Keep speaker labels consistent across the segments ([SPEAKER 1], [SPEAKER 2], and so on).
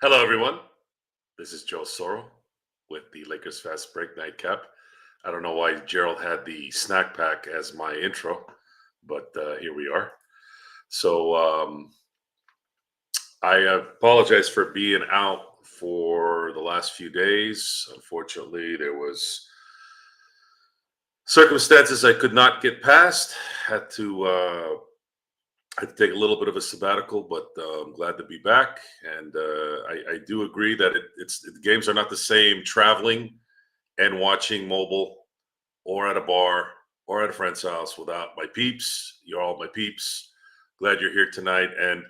[SPEAKER 1] Hello, everyone. This is Joe Soro with the Lakers Fast Break Nightcap. I don't know why Gerald had the snack pack as my intro, but here we are. So I apologize for being out for the last few days. Unfortunately, there was circumstances I could not get past. Had to had to take a little bit of a sabbatical, but I'm glad to be back. And I do agree that the games are not the same traveling and watching mobile or at a bar or at a friend's house without my peeps. You're all my peeps. Glad you're here tonight. And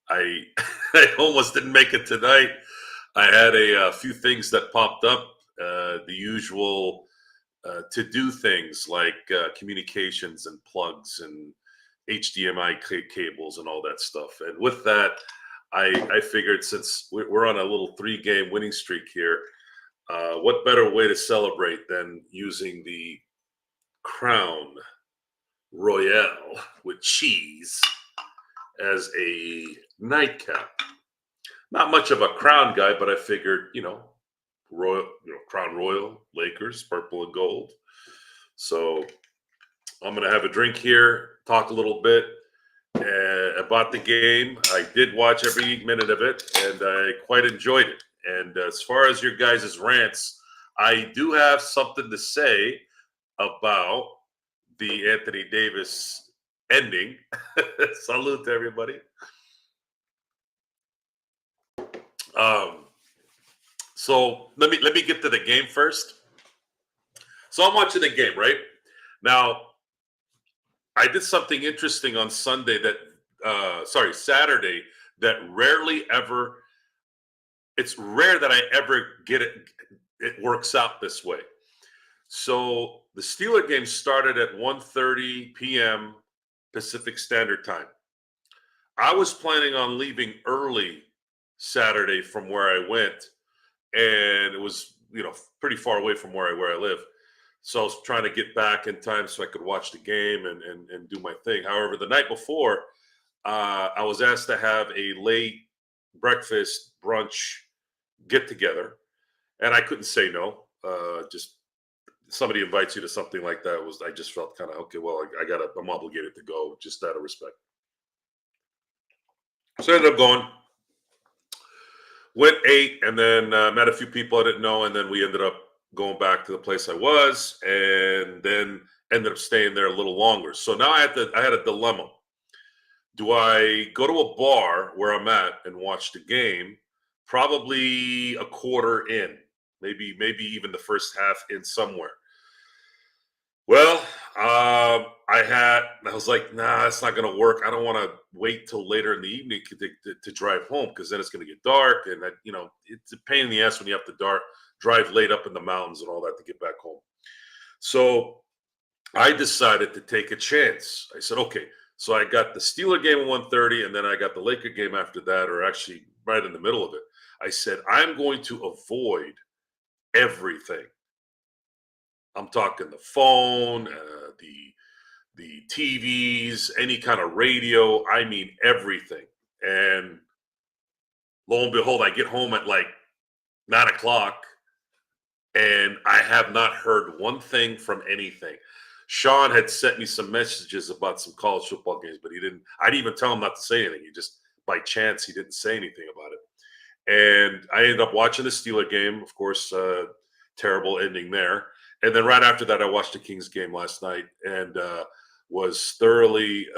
[SPEAKER 1] I I almost didn't make it tonight. I had a few things that popped up, the usual to do things like communications and plugs and HDMI cables and all that stuff. And with that, I figured since we're on a little 3-game winning streak here, what better way to celebrate than using the Crown Royale with cheese as a nightcap? Not much of a Crown guy, but I figured, Royal, Crown Royal, Lakers, purple and gold. So I'm going to have a drink here, talk a little bit about the game. I did watch every minute of it, and I quite enjoyed it. And as far as your guys' rants, I do have something to say about the Anthony Davis ending. Salute to everybody. So let me get to the game first. So I'm watching the game, right? Now, I did something interesting on Saturday that it's rare that I ever get it. It works out this way. So the Steeler game started at 1:30 p.m. Pacific Standard Time. I was planning on leaving early Saturday from where I went, and it was, pretty far away from where I live. So I was trying to get back in time so I could watch the game and do my thing. However, the night before, I was asked to have a late breakfast brunch get together, and I couldn't say no. Just somebody invites you to something like that, I just felt kind of okay. Well, I'm obligated to go just out of respect. So I ended up going. Went, ate, and then met a few people I didn't know, and then we ended up going back to the place I was, and then ended up staying there a little longer. So now I had a dilemma. Do I go to a bar where I'm at and watch the game? Probably a quarter in, maybe even the first half in somewhere. Well, I was like, nah, it's not going to work. I don't want to wait till later in the evening to drive home, because then it's going to get dark, and it's a pain in the ass when you have to drive late up in the mountains and all that to get back home. So I decided to take a chance. I said, okay. So I got the Steeler game at 1:30, and then I got the Laker game after that, or actually right in the middle of it. I said, I'm going to avoid everything. I'm talking the phone, the TVs, any kind of radio. I mean everything. And lo and behold, I get home at like 9 o'clock, and I have not heard one thing from anything. Sean had sent me some messages about some college football games, but I didn't even tell him not to say anything. He just, by chance, he didn't say anything about it. And I ended up watching the Steeler game, of course, terrible ending there. And then right after that, I watched the Kings game last night, and was thoroughly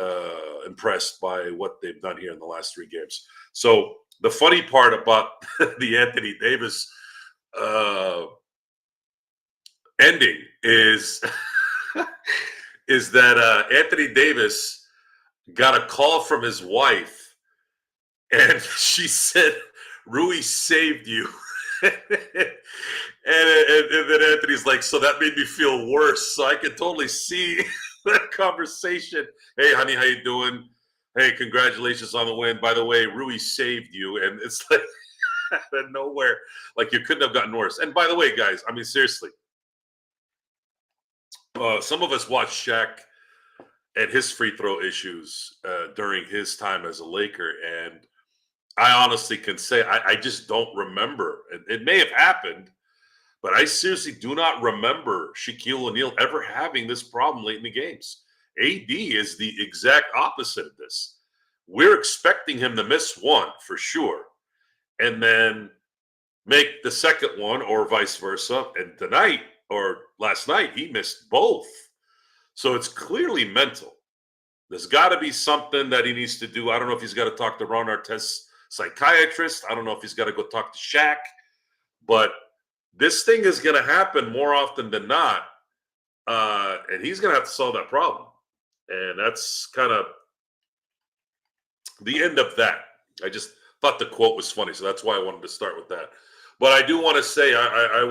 [SPEAKER 1] impressed by what they've done here in the last 3 games. So the funny part about the Anthony Davis ending is is that Anthony Davis got a call from his wife, and she said, Rui saved you. and then Anthony's like, so that made me feel worse. So I could totally see that conversation. Hey, honey, how you doing? Hey, congratulations on the win. By the way, Rui saved you. And it's like out of nowhere. Like, you couldn't have gotten worse. And by the way, guys, I mean, seriously, some of us watched Shaq and his free throw issues during his time as a Laker. And I honestly can say I just don't remember. It may have happened, but I seriously do not remember Shaquille O'Neal ever having this problem late in the games. AD is the exact opposite of this. We're expecting him to miss one for sure, and then make the second one, or vice versa. And tonight or last night, he missed both. So it's clearly mental. There's got to be something that he needs to do. I don't know if he's got to talk to Ron Artest's psychiatrist. I don't know if he's got to go talk to Shaq. But this thing is going to happen more often than not. And he's going to have to solve that problem. And that's kind of the end of that. I just thought the quote was funny. So that's why I wanted to start with that. But I do want to say I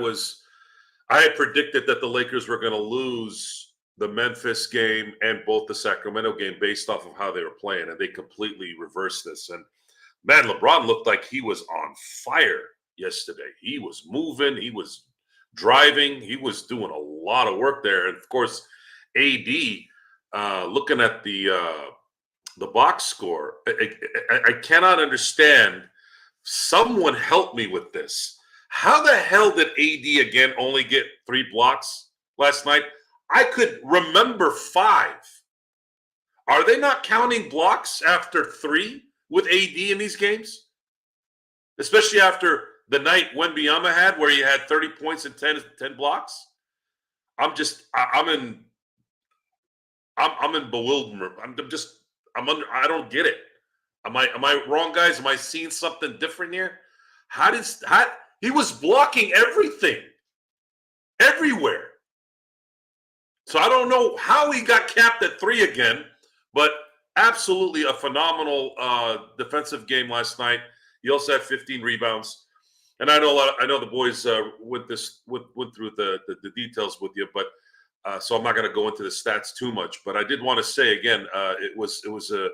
[SPEAKER 1] had predicted that the Lakers were going to lose the Memphis game and both the Sacramento game based off of how they were playing, and they completely reversed this. And man, LeBron looked like he was on fire yesterday. He was moving, he was driving, he was doing a lot of work there. And of course, AD, looking at the box score, I cannot understand. Someone help me with this. How the hell did AD again only get 3 blocks last night? I could remember 5. Are they not counting blocks after 3 with AD in these games? Especially after the night Wembanyama had, where he had 30 points and 10 blocks? I'm in bewilderment. I don't get it. Am I wrong, guys? Am I seeing something different here? He was blocking everything, everywhere. So I don't know how he got capped at 3 again, but absolutely a phenomenal defensive game last night. He also had 15 rebounds, and I know the boys went through the details with you, but so I'm not going to go into the stats too much. But I did want to say again, it was the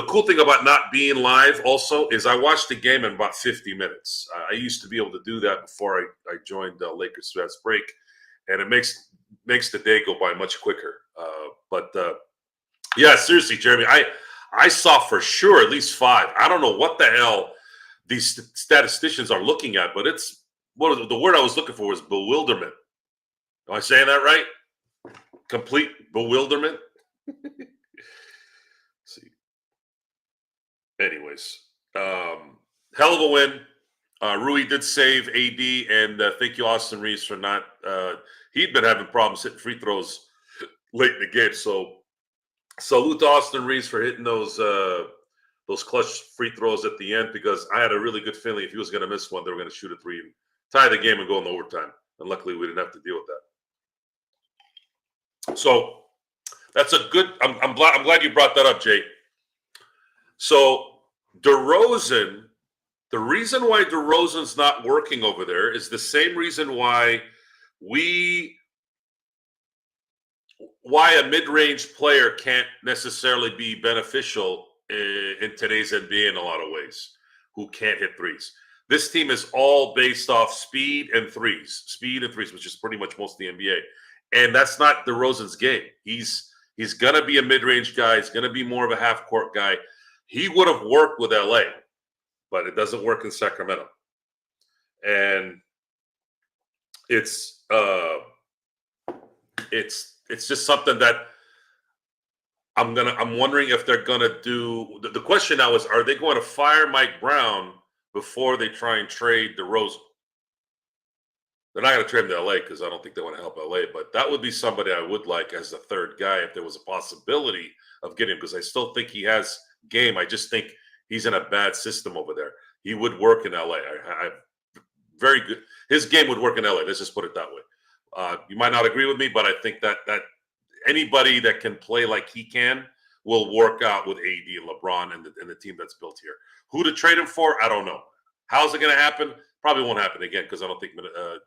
[SPEAKER 1] cool thing about not being live also is I watched the game in about 50 minutes. I used to be able to do that before I joined Lakers Fast Break, and it makes the day go by much quicker. But yeah, seriously, Jeremy, I saw for sure at least 5. I don't know what the hell these statisticians are looking at, but it's the word I was looking for was bewilderment. Am I saying that right? Complete bewilderment. See. Anyways, hell of a win. Rui did save AD, and thank you, Austin Reeves, for not. He'd been having problems hitting free throws late in the game. So, salute to Austin Reeves for hitting those clutch free throws at the end, because I had a really good feeling if he was going to miss one, they were going to shoot a 3 and tie the game and go in overtime. And luckily, we didn't have to deal with that. So that's a good. I'm glad you brought that up, Jay. So Derozan. The reason why DeRozan's not working over there is the same reason why a mid-range player can't necessarily be beneficial in today's NBA in a lot of ways, who can't hit threes. This team is all based off speed and threes, which is pretty much most of the NBA. And that's not DeRozan's game. He's going to be a mid-range guy. He's going to be more of a half-court guy. He would have worked with LA, but it doesn't work in Sacramento. And it's just something that I'm wondering if they're gonna do. The question now is, are they going to fire Mike Brown before they try and trade DeRozan? They're not going to trade him to LA because I don't think they want to help LA, but that would be somebody I would like as the third guy if there was a possibility of getting him, because I still think he has game. I just think he's in a bad system over there. He would work in LA. Very good. His game would work in LA. Let's just put it that way. You might not agree with me, but I think that anybody that can play like he can will work out with AD and LeBron and the team that's built here. Who to trade him for, I don't know. How's it going to happen? Probably won't happen again, because I don't think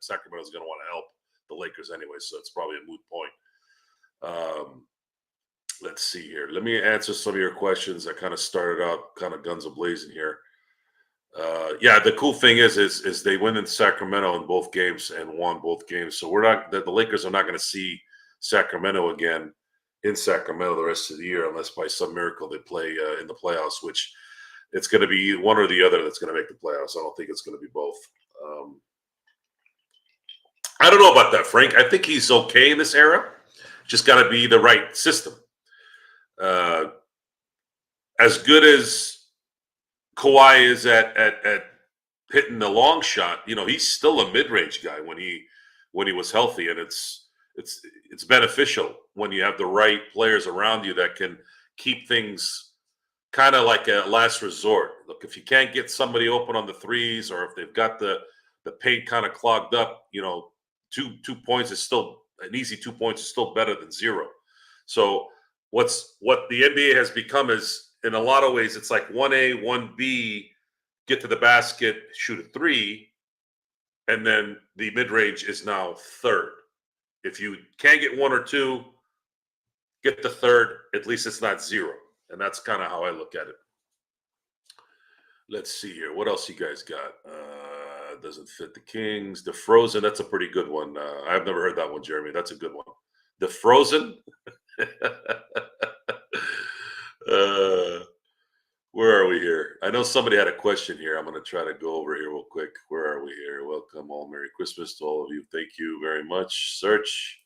[SPEAKER 1] Sacramento is going to want to help the Lakers anyway, so it's probably a moot point. Let's see here. Let me answer some of your questions. I kind of started out kind of guns a-blazing here. Yeah, the cool thing is they went in Sacramento in both games and won both games. So the Lakers are not going to see Sacramento again in Sacramento the rest of the year, unless by some miracle they play in the playoffs, which it's going to be one or the other that's going to make the playoffs. I don't think it's going to be both. I don't know about that, Frank. I think he's okay in this era. Just got to be the right system. As good as Kawhi is at hitting the long shot, he's still a mid-range guy when he was healthy, and it's beneficial when you have the right players around you that can keep things kind of like a last resort. Look, if you can't get somebody open on the threes, or if they've got the paint kind of clogged up, 2 points is still an easy 2 points is still better than 0. So what the NBA has become is, in a lot of ways, it's like 1A, 1B, get to the basket, shoot a 3, and then the mid-range is now third. If you can't get 1 or 2, get the third. At least it's not 0. And that's kind of how I look at it. Let's see here. What else you guys got? Doesn't fit the Kings. Derozan, that's a pretty good one. I've never heard that one, Jeremy. That's a good one. Derozan? Where are we here? I know somebody had a question here. I'm going to try to go over here real quick. Where are we here? Welcome all. Merry Christmas to all of you. Thank you very much. Search.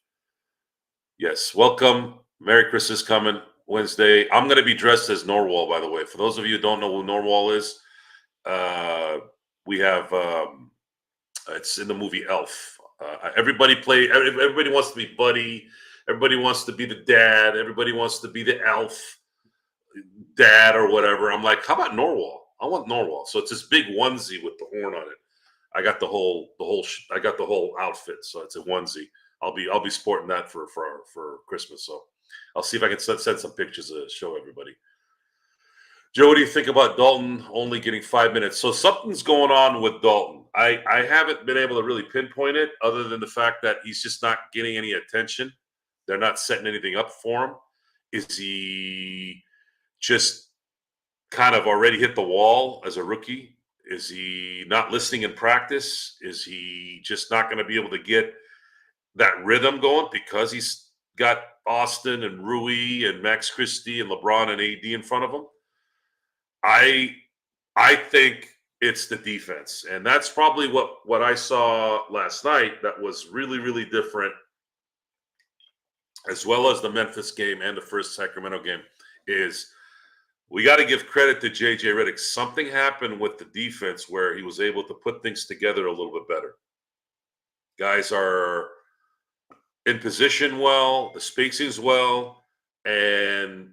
[SPEAKER 1] Yes, welcome. Merry Christmas coming Wednesday. I'm going to be dressed as Norwal, by the way. For those of you who don't know who Norwal is, we have it's in the movie Elf. Everybody wants to be Buddy. Everybody wants to be the dad. Everybody wants to be the elf dad or whatever. I'm like, how about Norwal? I want Norwal. So it's this big onesie with the horn on it. I got the whole outfit. So it's a onesie. I'll be sporting that for Christmas. So I'll see if I can send some pictures to show everybody. Joe, what do you think about Dalton only getting 5 minutes? So something's going on with Dalton. I haven't been able to really pinpoint it, other than the fact that he's just not getting any attention. They're not setting anything up for him. Is he just kind of already hit the wall as a rookie? Is he not listening in practice? Is he just not going to be able to get that rhythm going because he's got Austin and Rui and Max Christie and LeBron and AD in front of him? I think it's the defense. And that's probably what I saw last night that was really, really different, as well as the Memphis game and the first Sacramento game, is we got to give credit to J.J. Redick. Something happened with the defense where he was able to put things together a little bit better. Guys are in position well, the spacing's well, and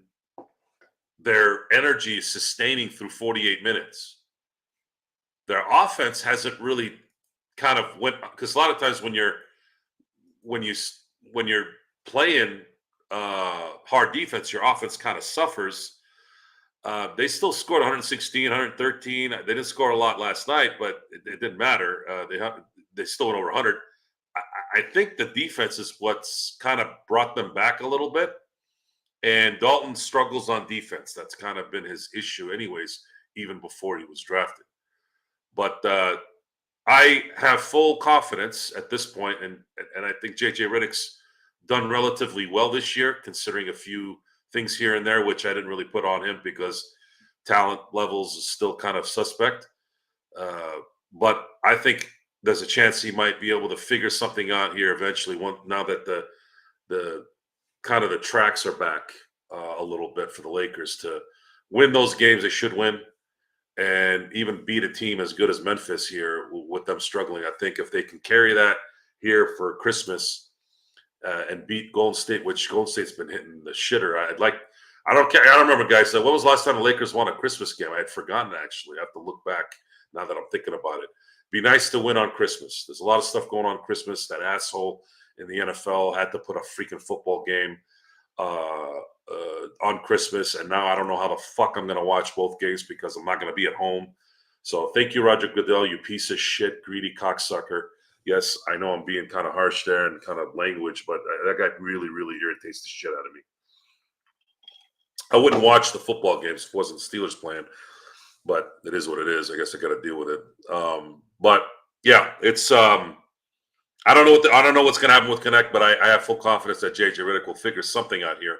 [SPEAKER 1] their energy is sustaining through 48 minutes. Their offense hasn't really kind of went, because a lot of times when you're playing hard defense, your offense kind of suffers. They still scored 116, 113. They didn't score a lot last night, but it didn't matter. They still went over 100. I think the defense is what's kind of brought them back a little bit. And Dalton struggles on defense. That's kind of been his issue anyways, even before he was drafted. But I have full confidence at this point, and I think J.J. Redick's done relatively well this year, considering a few things here and there, which I didn't really put on him because talent levels is still kind of suspect. But I think there's a chance he might be able to figure something out here eventually, now that the kind of the tracks are back a little bit for the Lakers to win those games they should win, and even beat a team as good as Memphis here with them struggling. I think if they can carry that here for Christmas and beat Golden State, which Golden State's been hitting the shitter. I don't remember, guys. When was the last time the Lakers won a Christmas game? I had forgotten, actually. I have to look back now that I'm thinking about it. Be nice to win on Christmas. There's a lot of stuff going on Christmas. That asshole in the NFL had to put a freaking football game on Christmas, and now I don't know how the fuck I'm going to watch both games because I'm not going to be at home. So thank you, Roger Goodell, you piece of shit, greedy cocksucker. Yes, I know I'm being kind of harsh there and kind of language, but that guy really, really irritates the shit out of me. I wouldn't watch the football games if it wasn't Steelers playing, but it is what it is. I guess I got to deal with it. But yeah, it's I don't know what's going to happen with Knecht, but I have full confidence that J.J. Redick will figure something out here.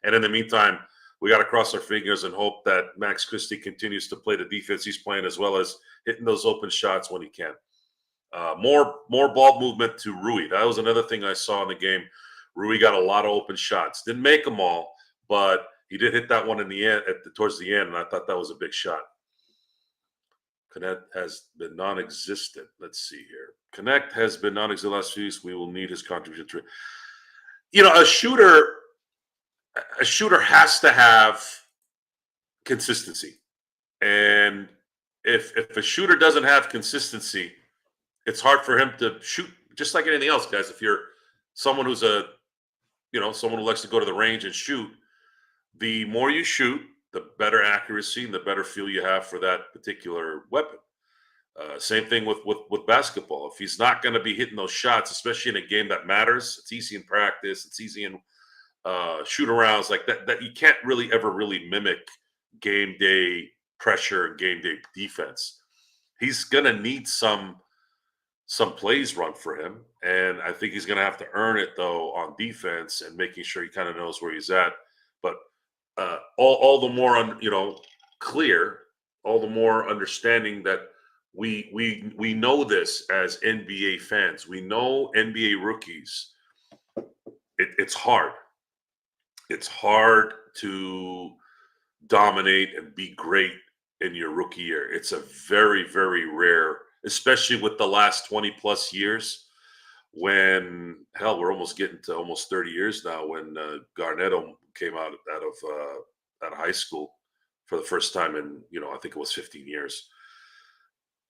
[SPEAKER 1] And in the meantime, we got to cross our fingers and hope that Max Christie continues to play the defense he's playing, as well as hitting those open shots when he can. More ball movement to Rui. That was another thing I saw in the game. Rui got a lot of open shots. Didn't make them all, but he did hit that one in the end, towards the end, and I thought that was a big shot. Knecht has been non-existent. Let's see here. Knecht has been non-existent last few weeks. We will need his contribution to it. A shooter has to have consistency. And if a shooter doesn't have consistency, it's hard for him to shoot, just like anything else, guys. If you're someone who's someone who likes to go to the range and shoot, the more you shoot, the better accuracy and the better feel you have for that particular weapon. Same thing with basketball. If he's not going to be hitting those shots, especially in a game that matters, it's easy in practice, it's easy in shoot arounds like that you can't really ever really mimic game day pressure and game day defense. He's going to need some plays run for him, and I think he's going to have to earn it though on defense and making sure he kind of knows where he's at. But all the more clear, all the more understanding that we know this as NBA fans. We know NBA rookies. It's hard. It's hard to dominate and be great in your rookie year. It's a very, very rare, especially with the last 20 plus years, when we're almost getting to almost 30 years now, when Garnetto came out of high school for the first time in, I think it was 15 years.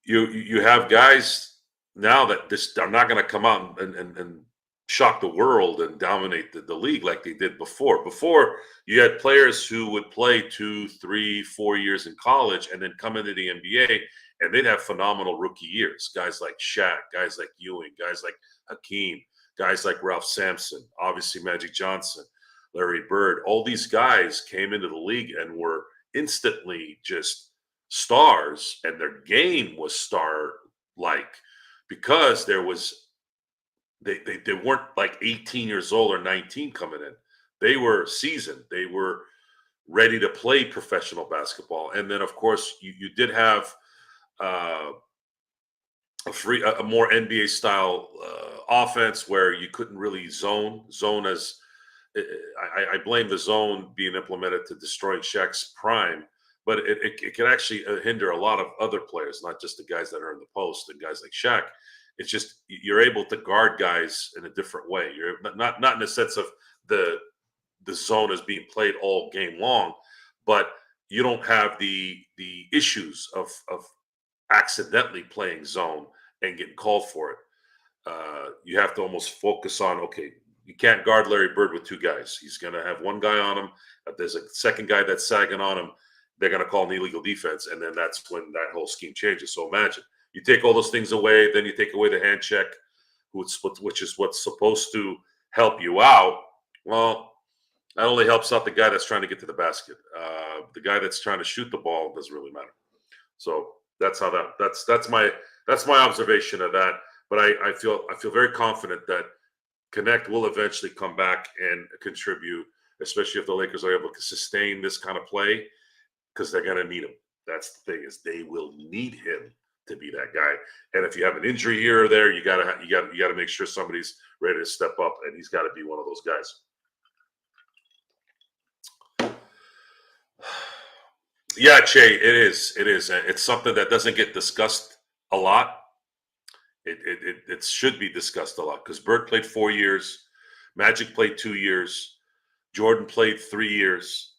[SPEAKER 1] You have guys now that are not going to come out and shock the world and dominate the league like they did before. Before, you had players who would play 2, 3, 4 years in college and then come into the NBA, and they'd have phenomenal rookie years. Guys like Shaq, guys like Ewing, guys like Hakeem, guys like Ralph Sampson, obviously Magic Johnson, Larry Bird. All these guys came into the league and were instantly just stars, and their game was star-like because there was they weren't like 18 years old or 19 coming in. They were seasoned. They were ready to play professional basketball. And then, of course, you did have a more NBA style offense where you couldn't really zone as I blame the zone being implemented to destroy Shaq's prime, but it can actually hinder a lot of other players, not just the guys that are in the post and guys like Shaq. It's just you're able to guard guys in a different way. You're not in the sense of the zone is being played all game long, but you don't have the issues of accidentally playing zone and getting called for it. You have to almost focus on, okay, you can't guard Larry Bird with two guys. He's going to have one guy on him. If there's a second guy that's sagging on him, they're going to call an illegal defense, and then that's when that whole scheme changes. So imagine you take all those things away, then you take away the hand check, which is what's supposed to help you out. Well, that only helps out the guy that's trying to get to the basket. The guy that's trying to shoot the ball doesn't really matter. So that's how that's my observation of that. But I feel very confident that Knecht will eventually come back and contribute, especially if the Lakers are able to sustain this kind of play, because they're going to need him. That's the thing, is they will need him to be that guy. And if you have an injury here or there, you got to make sure somebody's ready to step up, and he's got to be one of those guys. Yeah, Che, it is. It's something that doesn't get discussed a lot. It should be discussed a lot, because Bird played 4 years, Magic played 2 years, Jordan played 3 years,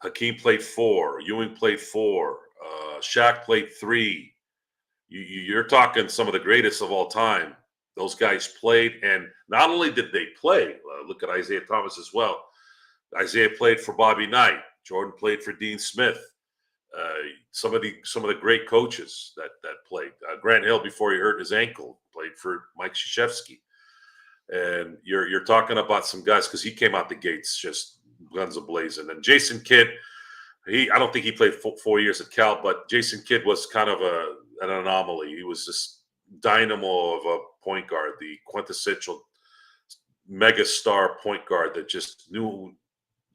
[SPEAKER 1] Hakeem played 4, Ewing played 4, Shaq played 3. You're talking some of the greatest of all time. Those guys played, and not only did they play, look at Isaiah Thomas as well. Isaiah played for Bobby Knight. Jordan played for Dean Smith. Some of the great coaches that played. Grant Hill, before he hurt his ankle, played for Mike Krzyzewski. And you're talking about some guys, because he came out the gates just guns a-blazing. And Jason Kidd, I don't think he played 4 years at Cal, but Jason Kidd was kind of an anomaly. He was this dynamo of a point guard, the quintessential mega star point guard that just knew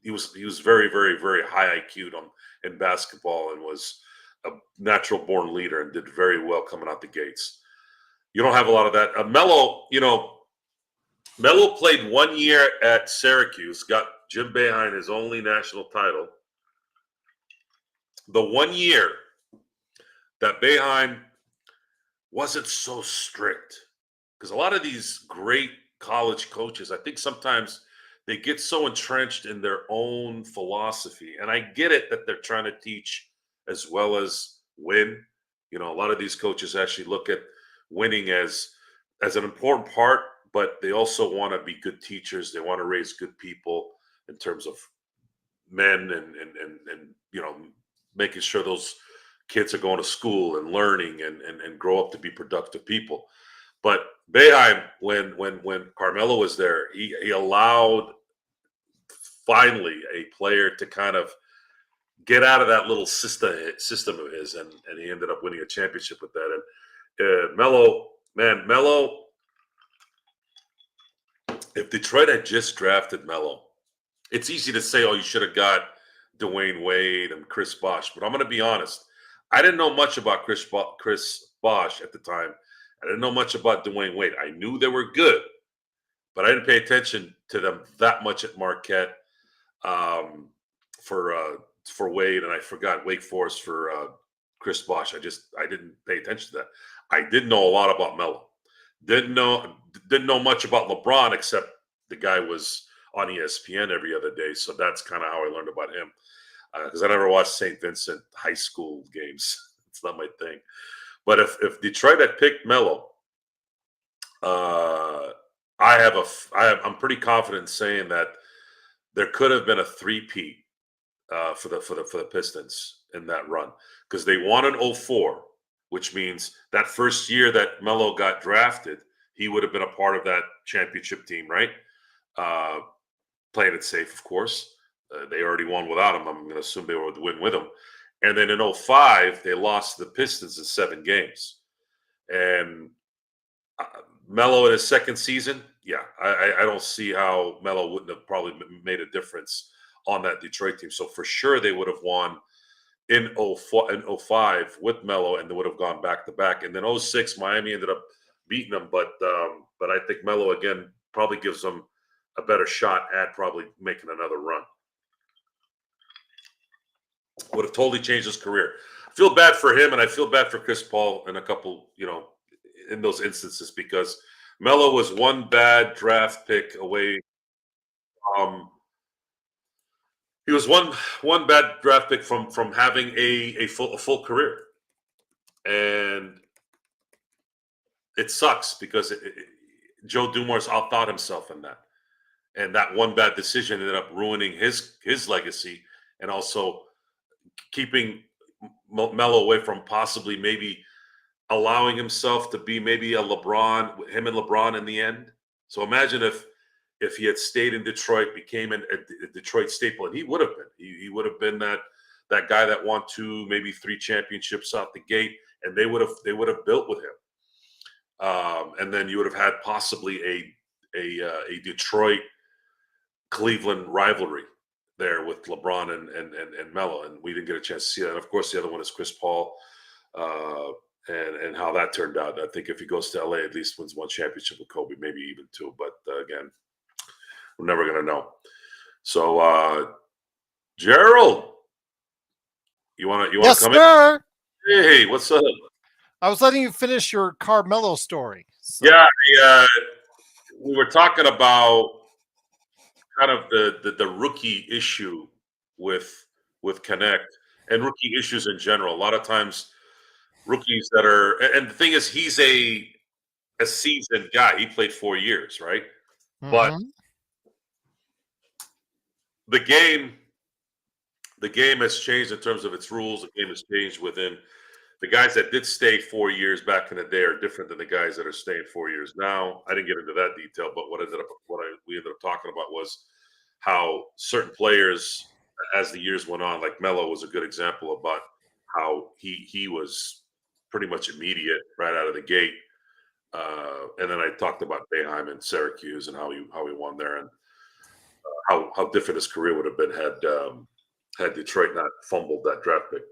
[SPEAKER 1] he was very, very, very high IQ in basketball and was a natural born leader and did very well coming out the gates. You don't have a lot of that. Melo, Melo played 1 year at Syracuse, got Jim Boeheim his only national title. The 1 year that Boeheim wasn't so strict, because a lot of these great college coaches, I think sometimes they get so entrenched in their own philosophy. And I get it that they're trying to teach as well as win. A lot of these coaches actually look at winning as an important part, but they also want to be good teachers. They want to raise good people in terms of men and making sure those kids are going to school and learning and grow up to be productive people. But Boeheim, when Carmelo was there, he allowed finally a player to kind of get out of that little system of his, and he ended up winning a championship with that. And Melo, if Detroit had just drafted Melo, it's easy to say, oh, you should have got Dwayne Wade and Chris Bosh. But I'm going to be honest. I didn't know much about Chris Bosh at the time. I didn't know much about Dwayne Wade. I knew they were good, but I didn't pay attention to them that much at Marquette for Wade, and I forgot Wake Forest for Chris Bosh. I didn't pay attention to that. I did know a lot about Melo. Didn't know much about LeBron, except the guy was on ESPN every other day. So that's kind of how I learned about him. Because I never watched St. Vincent high school games. It's not my thing. But if Detroit had picked Melo, I'm pretty confident saying that there could have been a three-peat for the Pistons in that run, because they won in 2004, which means that first year that Melo got drafted, he would have been a part of that championship team, right? Playing it safe, of course. They already won without him. I'm going to assume they would win with him. And then in 2005, they lost to the Pistons in 7 games. And Melo in his second season, yeah, I don't see how Melo wouldn't have probably made a difference on that Detroit team. So for sure they would have won in 2005 with Melo, and they would have gone back to back. And then 2006, Miami ended up beating them. But I think Melo, again, probably gives them a better shot at probably making another run. Would have totally changed his career. I feel bad for him, and I feel bad for Chris Paul in a couple, in those instances, because Melo was one bad draft pick away. He was one bad draft pick from having a full career, and it sucks because Joe Dumars outthought himself in that, and that one bad decision ended up ruining his legacy, and also keeping Melo away from possibly maybe allowing himself to be maybe him and LeBron in the end. So imagine if he had stayed in Detroit, became a Detroit staple, and he would have been. He would have been that guy that won 2, maybe 3 championships out the gate, and they would have built with him. And then you would have had possibly a Detroit Cleveland rivalry there with LeBron and Melo, and we didn't get a chance to see that. And of course, the other one is Chris Paul, and how that turned out. I think if he goes to LA, at least wins 1 championship with Kobe, maybe even 2. But again, we're never gonna know. So, Gerald, you want
[SPEAKER 2] Yes,
[SPEAKER 1] to come
[SPEAKER 2] sir.
[SPEAKER 1] in? Hey, what's up?
[SPEAKER 2] I was letting you finish your Carmelo story. So.
[SPEAKER 1] Yeah, we were talking about kind of the rookie issue with Knecht and rookie issues in general. A lot of times, rookies that are, and the thing is, he's a seasoned guy. He played 4 years, right? But the game has changed in terms of its rules. The game has changed within the guys that did stay 4 years back in the day are different than the guys that are staying 4 years now. I didn't get into that detail, but what we ended up talking about was how certain players, as the years went on, like Melo was a good example about how he was pretty much immediate right out of the gate. And then I talked about Boeheim and Syracuse and how he won there. And how different his career would have been had Detroit not fumbled that draft pick.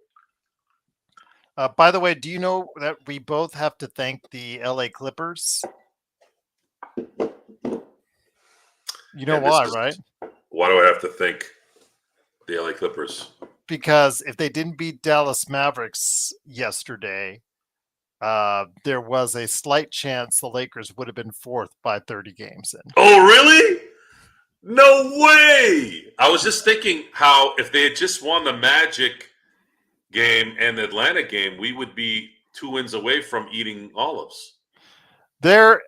[SPEAKER 2] By the way, do you know that we both have to thank the LA Clippers? You know why, right?
[SPEAKER 1] Why do I have to thank the LA Clippers?
[SPEAKER 2] Because if they didn't beat Dallas Mavericks yesterday, there was a slight chance the Lakers would have been fourth by 30 games in.
[SPEAKER 1] Oh, really? No way! I was just thinking how if they had just won the Magic game and the Atlanta game, we would be 2 wins away from eating olives.
[SPEAKER 2] They're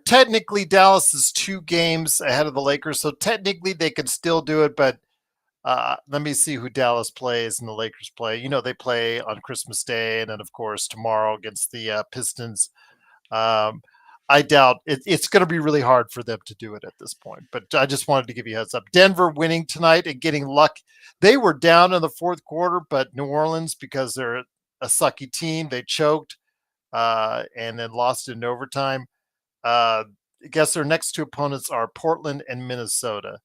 [SPEAKER 2] technically Dallas is 2 games ahead of the Lakers, so technically they could still do it. But let me see who Dallas plays and the Lakers play. You know, they play on Christmas Day, and then of course tomorrow against the Pistons. I doubt it's going to be really hard for them to do it at this point. But I just wanted to give you a heads up. Denver winning tonight and getting luck. They were down in the fourth quarter, but New Orleans, because they're a sucky team, they choked and then lost in overtime. I guess their next 2 opponents are Portland and Minnesota.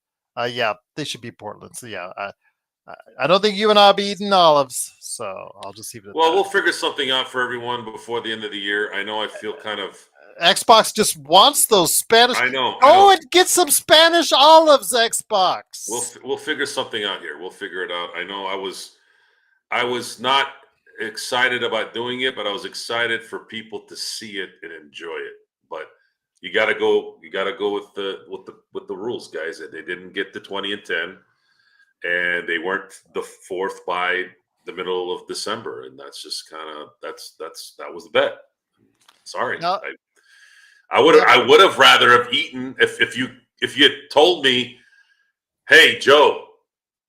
[SPEAKER 2] Yeah, they should be Portland. So yeah, I don't think you and I'll be eating olives. So I'll just leave it at that.
[SPEAKER 1] Well, we'll figure something out for everyone before the end of the year. I know I feel kind of...
[SPEAKER 2] Xbox just wants those Spanish.
[SPEAKER 1] I know.
[SPEAKER 2] And get some Spanish olives, Xbox.
[SPEAKER 1] We'll figure something out here. We'll figure it out. I know I was not excited about doing it, but I was excited for people to see it and enjoy it. But you got to go with the rules, guys. They didn't get to 20 and 10, and they weren't the fourth by the middle of December, and that's just kind of that was the bet. Sorry.
[SPEAKER 2] No.
[SPEAKER 1] I would have rather have eaten if you had told me, hey Joe,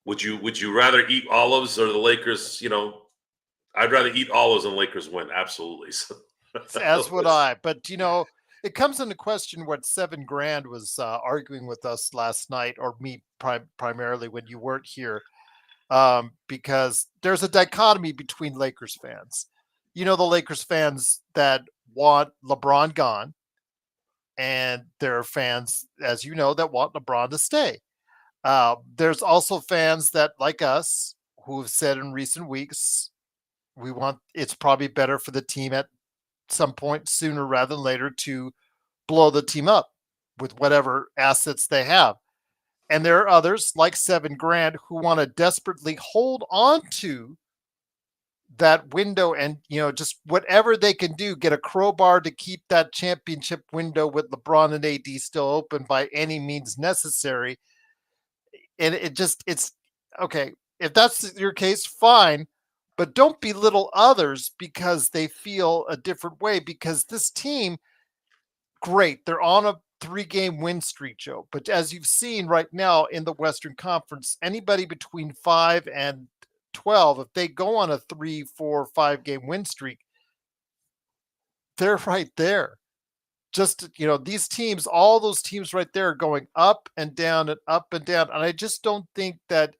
[SPEAKER 1] would you rather eat olives or the Lakers? You know, I'd rather eat olives than Lakers win. Absolutely. So,
[SPEAKER 2] as would I. But you know, it comes into question what $7,000 was arguing with us last night, or me primarily when you weren't here, because there's a dichotomy between Lakers fans. You know, the Lakers fans that want LeBron gone. And there are fans, as you know, that want LeBron to stay. There's also fans that, like us, who have said in recent weeks, it's probably better for the team at some point sooner rather than later to blow the team up with whatever assets they have. And there are others like $7,000 who want to desperately hold on to that window and, you know, just whatever they can do, get a crowbar to keep that championship window with LeBron and AD still open by any means necessary. And it's okay. If that's your case, fine, but don't belittle others because they feel a different way, because this team, great. They're on a 3-game win streak, Joe. But as you've seen right now in the Western Conference, anybody between 5 and 12, if they go on a 3, 4, 5-game win streak, they're right there. Just, you know, these teams, all those teams right there are going up and down and up and down. And I just don't think that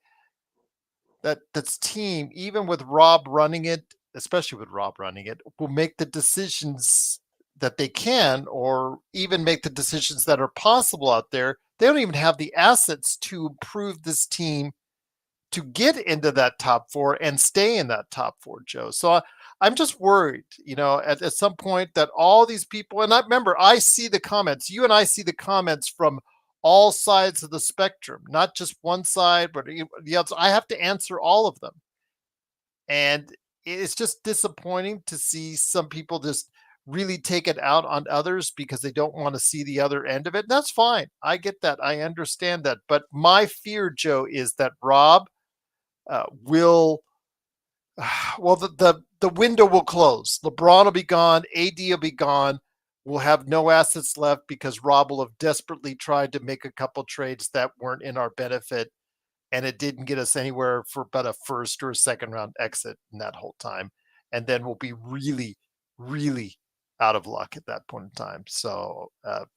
[SPEAKER 2] this team, even with Rob running it, especially with Rob running it, will make the decisions that they can, or even make the decisions that are possible out there. They don't even have the assets to improve this team to get into that top 4 and stay in that top 4, Joe. So I'm just worried, you know, at some point that all these people, and I remember, I see the comments, you and I see the comments from all sides of the spectrum, not just one side, but the other. I have to answer all of them. And it's just disappointing to see some people just really take it out on others because they don't want to see the other end of it. That's fine. I get that. I understand that. But my fear, Joe, is that Rob will the window will close. LeBron will be gone. AD will be gone. We'll have no assets left because Rob will have desperately tried to make a couple trades that weren't in our benefit, and it didn't get us anywhere for about a first or a second round exit in that whole time. And then we'll be really, really out of luck at that point in time. So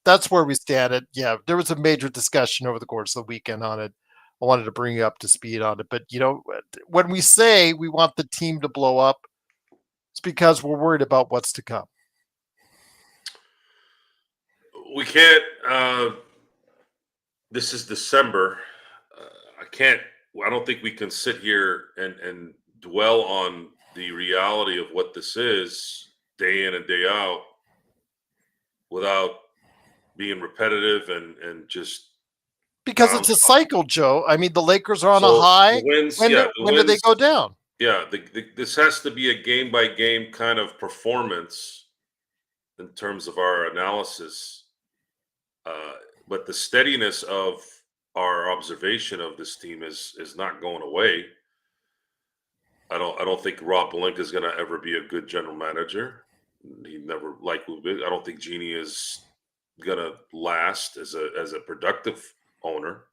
[SPEAKER 2] that's where we stand. Yeah, there was a major discussion over the course of the weekend on it. I wanted to bring you up to speed on it. But, you know, when we say we want the team to blow up, it's because we're worried about what's to come.
[SPEAKER 1] We can't this is December. I don't think we can sit here and dwell on the reality of what this is day in and day out without being repetitive and just
[SPEAKER 2] Because it's a
[SPEAKER 1] nonstop.
[SPEAKER 2] cycle, Joe. I mean, the Lakers are on a
[SPEAKER 1] So
[SPEAKER 2] high.
[SPEAKER 1] the wins,
[SPEAKER 2] When
[SPEAKER 1] yeah,
[SPEAKER 2] do
[SPEAKER 1] the
[SPEAKER 2] when do they
[SPEAKER 1] wins,
[SPEAKER 2] go down?
[SPEAKER 1] yeah. This has to be a game by game kind of performance in terms of our analysis. Uh, but the steadiness of our observation of this team is not going away. I don't think Rob Pelinka is going to ever be a good general manager. He never likely will be. I don't think Genie is going to last as a productive owner.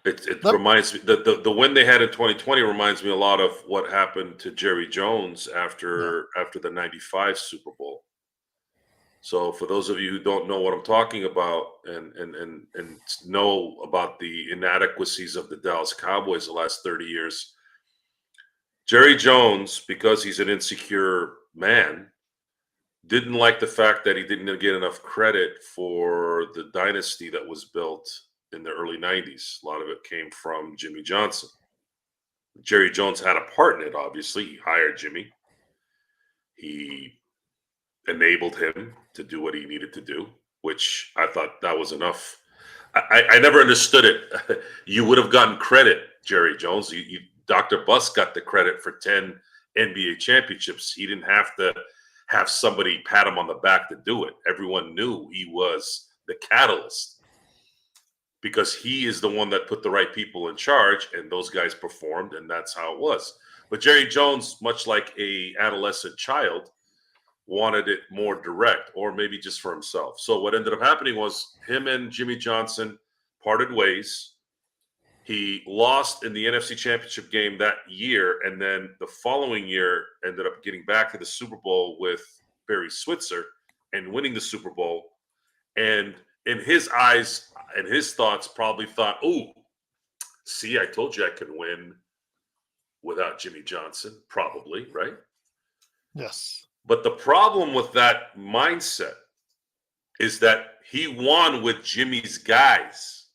[SPEAKER 1] It
[SPEAKER 2] Let-
[SPEAKER 1] reminds me the win they had in 2020 reminds me a lot of what happened to Jerry Jones
[SPEAKER 2] Yeah.
[SPEAKER 1] after the 95 Super Bowl. So for those of you who don't know what I'm talking about and know about the inadequacies of the Dallas Cowboys the last 30 years, Jerry Jones, because he's an insecure man, didn't like the fact that he didn't get enough credit for the dynasty that was built in the early 90s. A lot of it came from Jimmy Johnson. Jerry Jones had a part in it, obviously. He hired Jimmy. He enabled him to do what he needed to do, which I thought that was enough. I never understood it. You would have gotten credit, Jerry Jones. Dr. Buss got the credit for 10 NBA championships. He didn't have to have somebody pat him on the back to do it. Everyone knew he was the catalyst because he is the one that put the right people in charge, and those guys performed, and that's how it was. But Jerry Jones, much like a adolescent child, wanted it more direct, or maybe just for himself. So what ended up happening was him and Jimmy Johnson parted ways. He lost in the NFC Championship game that year, and then the following year ended up getting back to the Super Bowl with Barry Switzer and winning the Super Bowl. And in his eyes and his thoughts, probably thought, "Oh, see, I told you I could win without Jimmy Johnson." Probably, right?
[SPEAKER 2] Yes.
[SPEAKER 1] But the problem with that mindset is that he won with Jimmy's guys.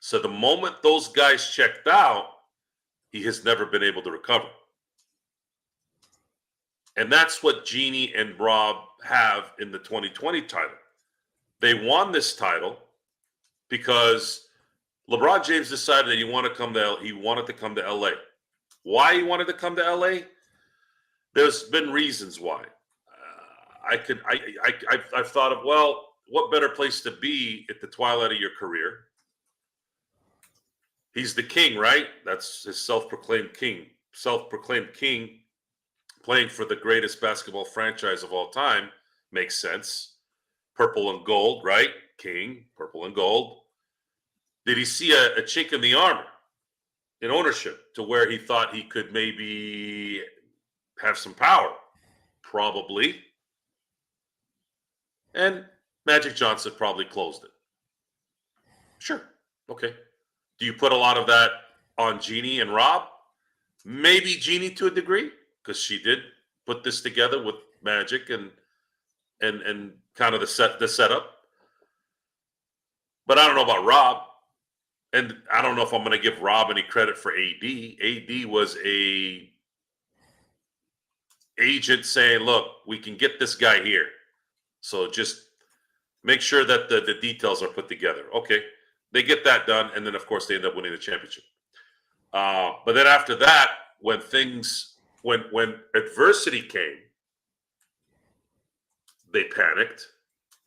[SPEAKER 1] So the moment those guys checked out, he has never been able to recover. And that's what Genie and Rob have in the 2020 title. They won this title because LeBron James decided that he wanted to come to LA. Why he wanted to come to LA? There's been reasons why. I've thought of, well, what better place to be at the twilight of your career? He's the king, right? That's his self-proclaimed king, playing for the greatest basketball franchise of all time. Makes sense. Purple and gold, right? King, purple and gold. Did he see a chink in the armor in ownership to where he thought he could maybe have some power? Probably. And Magic Johnson probably closed it. Sure. Okay. Do you put a lot of that on Jeannie and Rob? Maybe Jeannie to a degree, because she did put this together with Magic and kind of the setup. But I don't know about Rob. And I don't know if I'm going to give Rob any credit for AD. AD was a agent saying, look, we can get this guy here. So just make sure that the details are put together. Okay. They get that done. And then, of course, they end up winning the championship. But then after that, when adversity came, they panicked.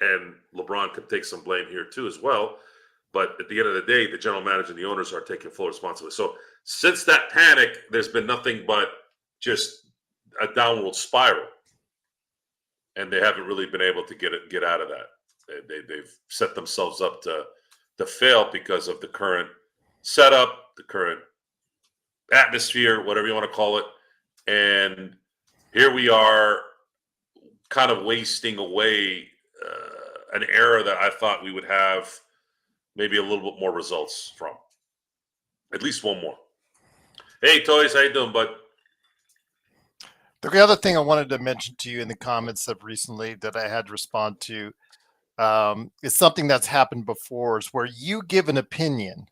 [SPEAKER 1] And LeBron could take some blame here too as well. But at the end of the day, the general manager and the owners are taking full responsibility. So since that panic, there's been nothing but just a downward spiral. And they haven't really been able to get out of that. They've set themselves up to fail because of the current setup, the current atmosphere, whatever you want to call it. And here we are kind of wasting away an era that I thought we would have maybe a little bit more results from. At least one more. Hey, Toys, how you doing, bud?
[SPEAKER 2] The other thing I wanted to mention to you in the comments of recently that I had to respond to, is something that's happened before, is where you give an opinion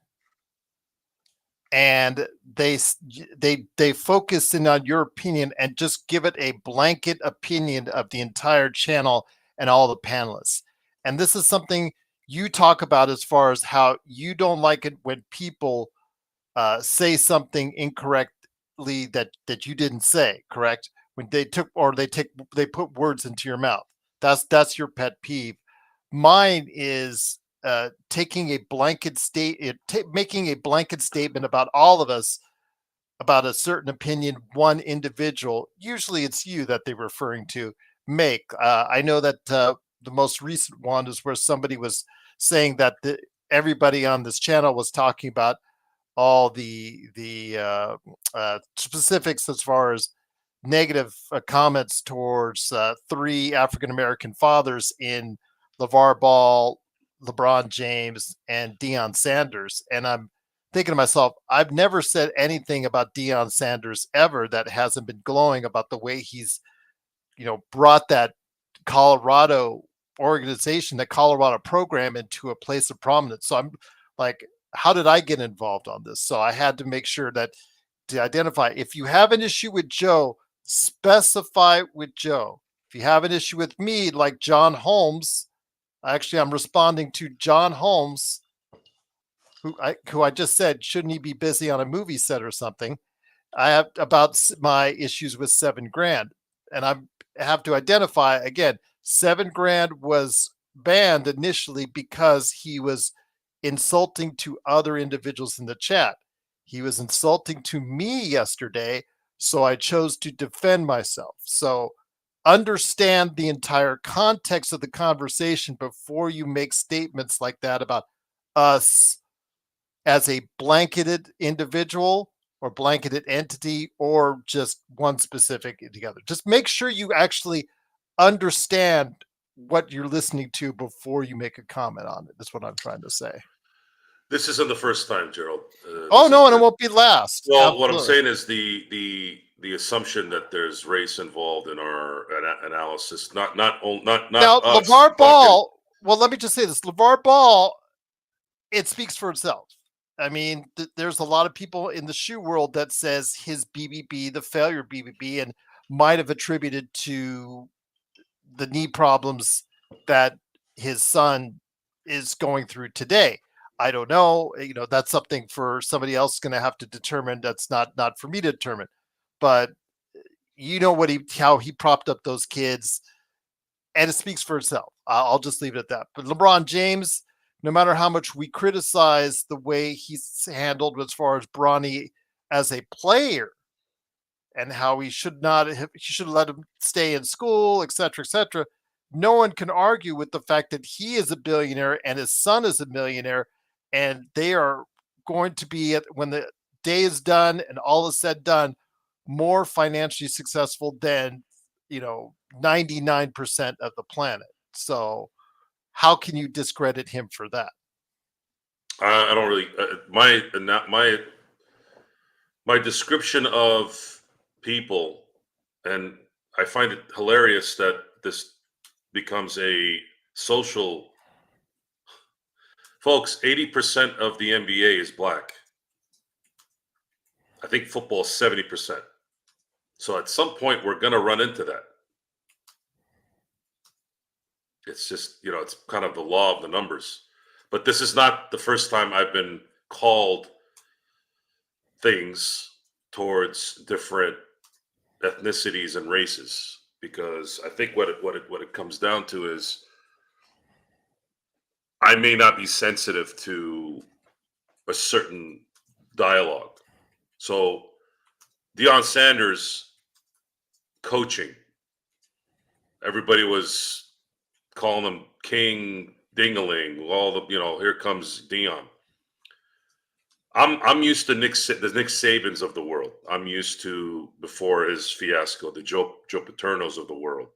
[SPEAKER 2] and they focus in on your opinion and just give it a blanket opinion of the entire channel and all the panelists. And this is something you talk about as far as how you don't like it when people say something incorrectly that you didn't say, correct? When they they put words into your mouth. That's your pet peeve. Mine is taking a blanket making a blanket statement about all of us about a certain opinion one individual, usually it's you that they're referring to, make. I know that the most recent one is where somebody was saying that everybody on this channel was talking about all the specifics as far as negative comments towards three African American fathers in LeVar Ball, LeBron James, and Deion Sanders. And I'm thinking to myself, I've never said anything about Deion Sanders ever that hasn't been glowing about the way he's, brought that Colorado organization, that Colorado program into a place of prominence. So I'm like, how did I get involved on this? So I had to make sure that to identify, if you have an issue with Joe, specify with Joe. If you have an issue with me, like John Holmes, actually, I'm responding to John Holmes, who I just said, shouldn't he be busy on a movie set or something? I have about my issues with $7 grand, and I have to identify again. $7 grand was banned initially because he was insulting to other individuals in the chat. He was insulting to me yesterday, so I chose to defend myself. So understand the entire context of the conversation before you make statements like that about us as a blanketed individual or blanketed entity or just one specific together. Just make sure you actually understand what you're listening to before you make a comment on it. That's what I'm trying to say.
[SPEAKER 1] This isn't the first time, Gerald.
[SPEAKER 2] Oh no, and it won't be last.
[SPEAKER 1] Well,
[SPEAKER 2] Absolutely.
[SPEAKER 1] what I'm saying is the assumption that there's race involved in our analysis, not
[SPEAKER 2] now
[SPEAKER 1] us
[SPEAKER 2] LeVar Ball. Well, let me just say this: LeVar Ball, it speaks for itself. I mean, there's a lot of people in the shoe world that says his BBB, the failure BBB, and might have attributed to the knee problems that his son is going through today. I don't know. That's something for somebody else going to have to determine. That's not for me to determine. But how he propped up those kids, and it speaks for itself. I'll just leave it at that. But LeBron James, no matter how much we criticize the way he's handled as far as Bronny as a player and how he should have let him stay in school, et cetera, no one can argue with the fact that he is a billionaire and his son is a millionaire, and they are going to be, when the day is done and all is said done, more financially successful than 99% of the planet. So how can you discredit him for that?
[SPEAKER 1] I don't really my description of people, and I find it hilarious that this becomes a social. Folks, 80% of the NBA is black. I think football is 70%. So at some point, we're going to run into that. It's just, it's kind of the law of the numbers. But this is not the first time I've been called things towards different ethnicities and races, because I think what it comes down to is I may not be sensitive to a certain dialogue. So Deion Sanders coaching, everybody was calling him King Dingaling. All the here comes Deion. I'm used to the Nick Sabans of the world. I'm used to, before his fiasco, the Joe Paternos of the world.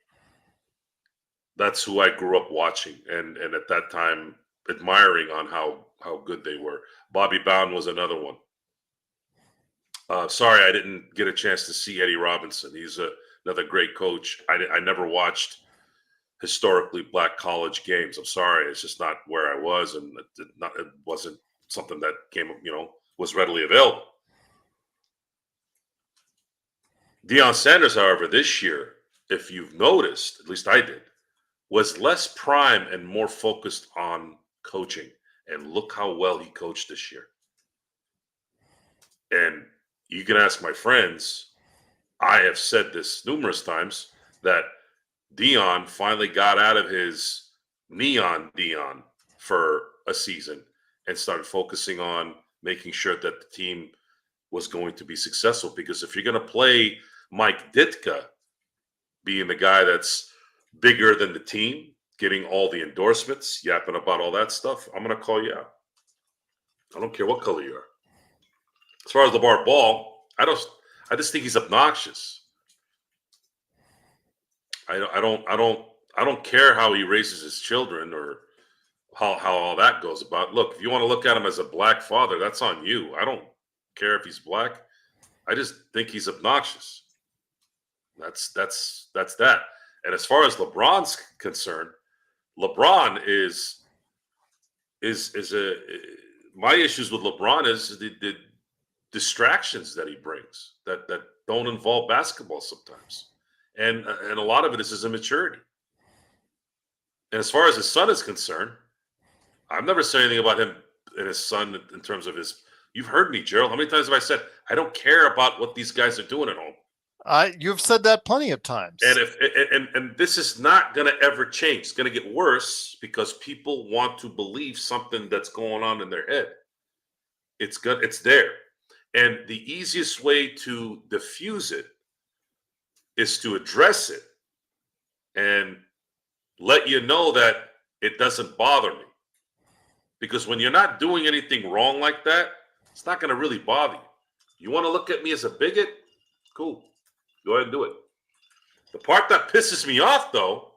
[SPEAKER 1] That's who I grew up watching, and at that time admiring on how good they were. Bobby Bowden was another one. Sorry, I didn't get a chance to see Eddie Robinson. He's another great coach. I never watched historically black college games. I'm sorry, it's just not where I was, and it wasn't something that was readily available. Deion Sanders, however, this year, if you've noticed, at least I did, was less prime and more focused on coaching. And look how well he coached this year. And you can ask my friends, I have said this numerous times, that Deion finally got out of his neon Deion for a season and started focusing on making sure that the team was going to be successful. Because if you're going to play Mike Ditka being the guy that's bigger than the team, getting all the endorsements, yapping about all that stuff, I'm going to call you out. I don't care what color you are. As far as LeVar Ball, I just think he's obnoxious. I don't care how he raises his children or how all that goes about. Look, if you want to look at him as a black father, that's on you. I don't care if he's black. I just think he's obnoxious. That's that. And as far as LeBron's concerned, LeBron is my issues with LeBron is the distractions that he brings that don't involve basketball sometimes. And a lot of it is his immaturity. And as far as his son is concerned, I've never said anything about him and his son in terms of his. You've heard me, Gerald. How many times have I said I don't care about what these guys are doing at home?
[SPEAKER 2] You've said that plenty of times.
[SPEAKER 1] And this is not going to ever change. It's going to get worse because people want to believe something that's going on in their head. It's good. It's there. And the easiest way to diffuse it is to address it and let you know that it doesn't bother me. Because when you're not doing anything wrong like that, it's not going to really bother you. You want to look at me as a bigot? Cool. Go ahead and do it. The part that pisses me off, though,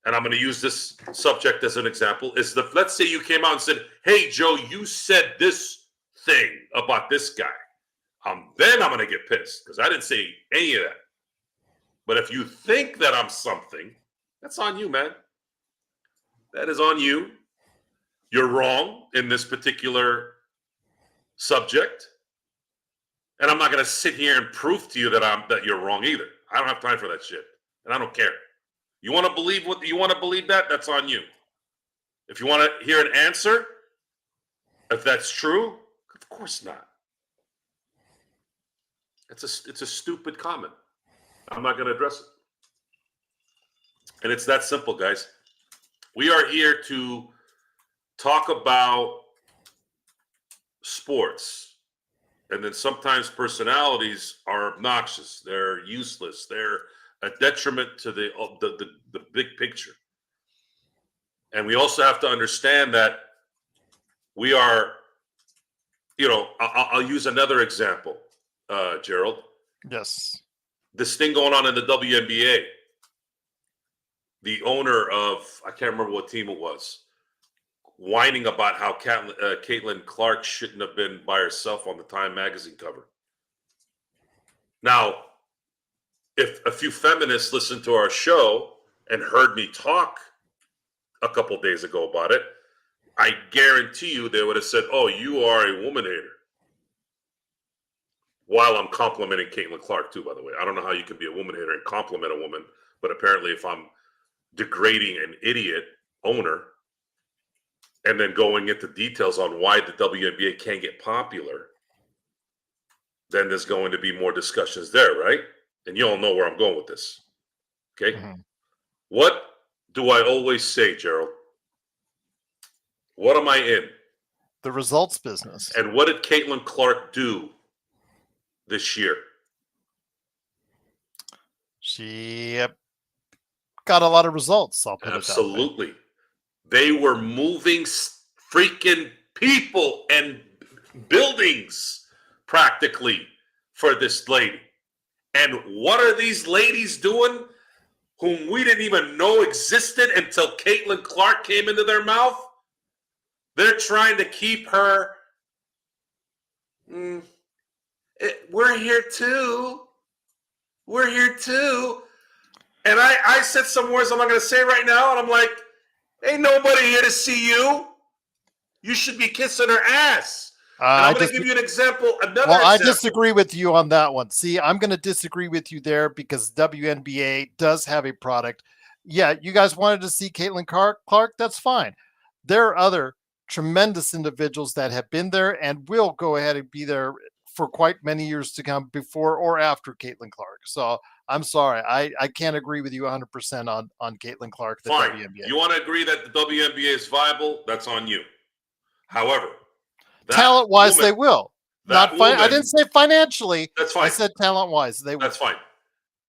[SPEAKER 1] and I'm going to use this subject as an example, is let's say you came out and said, hey, Joe, you said this thing about this guy. Then I'm going to get pissed because I didn't say any of that. But if you think that I'm something, that's on you, man. That is on you. You're wrong in this particular subject. And I'm not going to sit here and prove to you that you're wrong either. I don't have time for that shit. And I don't care. You want to believe what you want to believe that's on you. If you want to hear an answer, if that's true, of course not. It's a stupid comment. I'm not going to address it. And it's that simple, guys. We are here to talk about sports. And then sometimes personalities are obnoxious. They're useless. They're a detriment to the big picture. And we also have to understand that we are, I'll use another example, Gerald.
[SPEAKER 2] Yes.
[SPEAKER 1] This thing going on in the WNBA. The owner of, I can't remember what team it was, whining about how Caitlyn Clark shouldn't have been by herself on the Time magazine cover. Now, if a few feminists listened to our show and heard me talk a couple days ago about it, I guarantee you they would have said, oh, you are a woman hater. While I'm complimenting Caitlyn Clark, too, by the way. I don't know how you can be a woman hater and compliment a woman, but apparently if I'm degrading an idiot owner and then going into details on why the WNBA can't get popular, then there's going to be more discussions there, right? And you all know where I'm going with this. Okay? Mm-hmm. What do I always say, Gerald? What am I in?
[SPEAKER 2] The results business.
[SPEAKER 1] And what did Caitlyn Clark do this year?
[SPEAKER 2] She got a lot of results. I'll put
[SPEAKER 1] Absolutely.
[SPEAKER 2] it that way.
[SPEAKER 1] They were moving freaking people and buildings practically for this lady. And what are these ladies doing whom we didn't even know existed until Caitlyn Clark came into their mouth? They're trying to keep her. We're here too. We're here too. And I said some words I'm not going to say right now, and I'm like, ain't nobody here to see you. You should be kissing her ass. And I'm going to give you an example,
[SPEAKER 2] I disagree with you on that one. See, I'm going to disagree with you there because WNBA does have a product. Yeah, you guys wanted to see Caitlyn Clark. That's fine. There are other tremendous individuals that have been there and will go ahead and be there for quite many years to come before or after Caitlyn Clark. So I'm sorry. I can't agree with you 100% on Caitlyn Clark, the
[SPEAKER 1] Fine.
[SPEAKER 2] WNBA.
[SPEAKER 1] You want to agree that the WNBA is viable? That's on you. However,
[SPEAKER 2] talent-wise, they will. Not
[SPEAKER 1] woman,
[SPEAKER 2] I didn't say financially.
[SPEAKER 1] That's fine.
[SPEAKER 2] I said talent-wise, they will.
[SPEAKER 1] That's fine.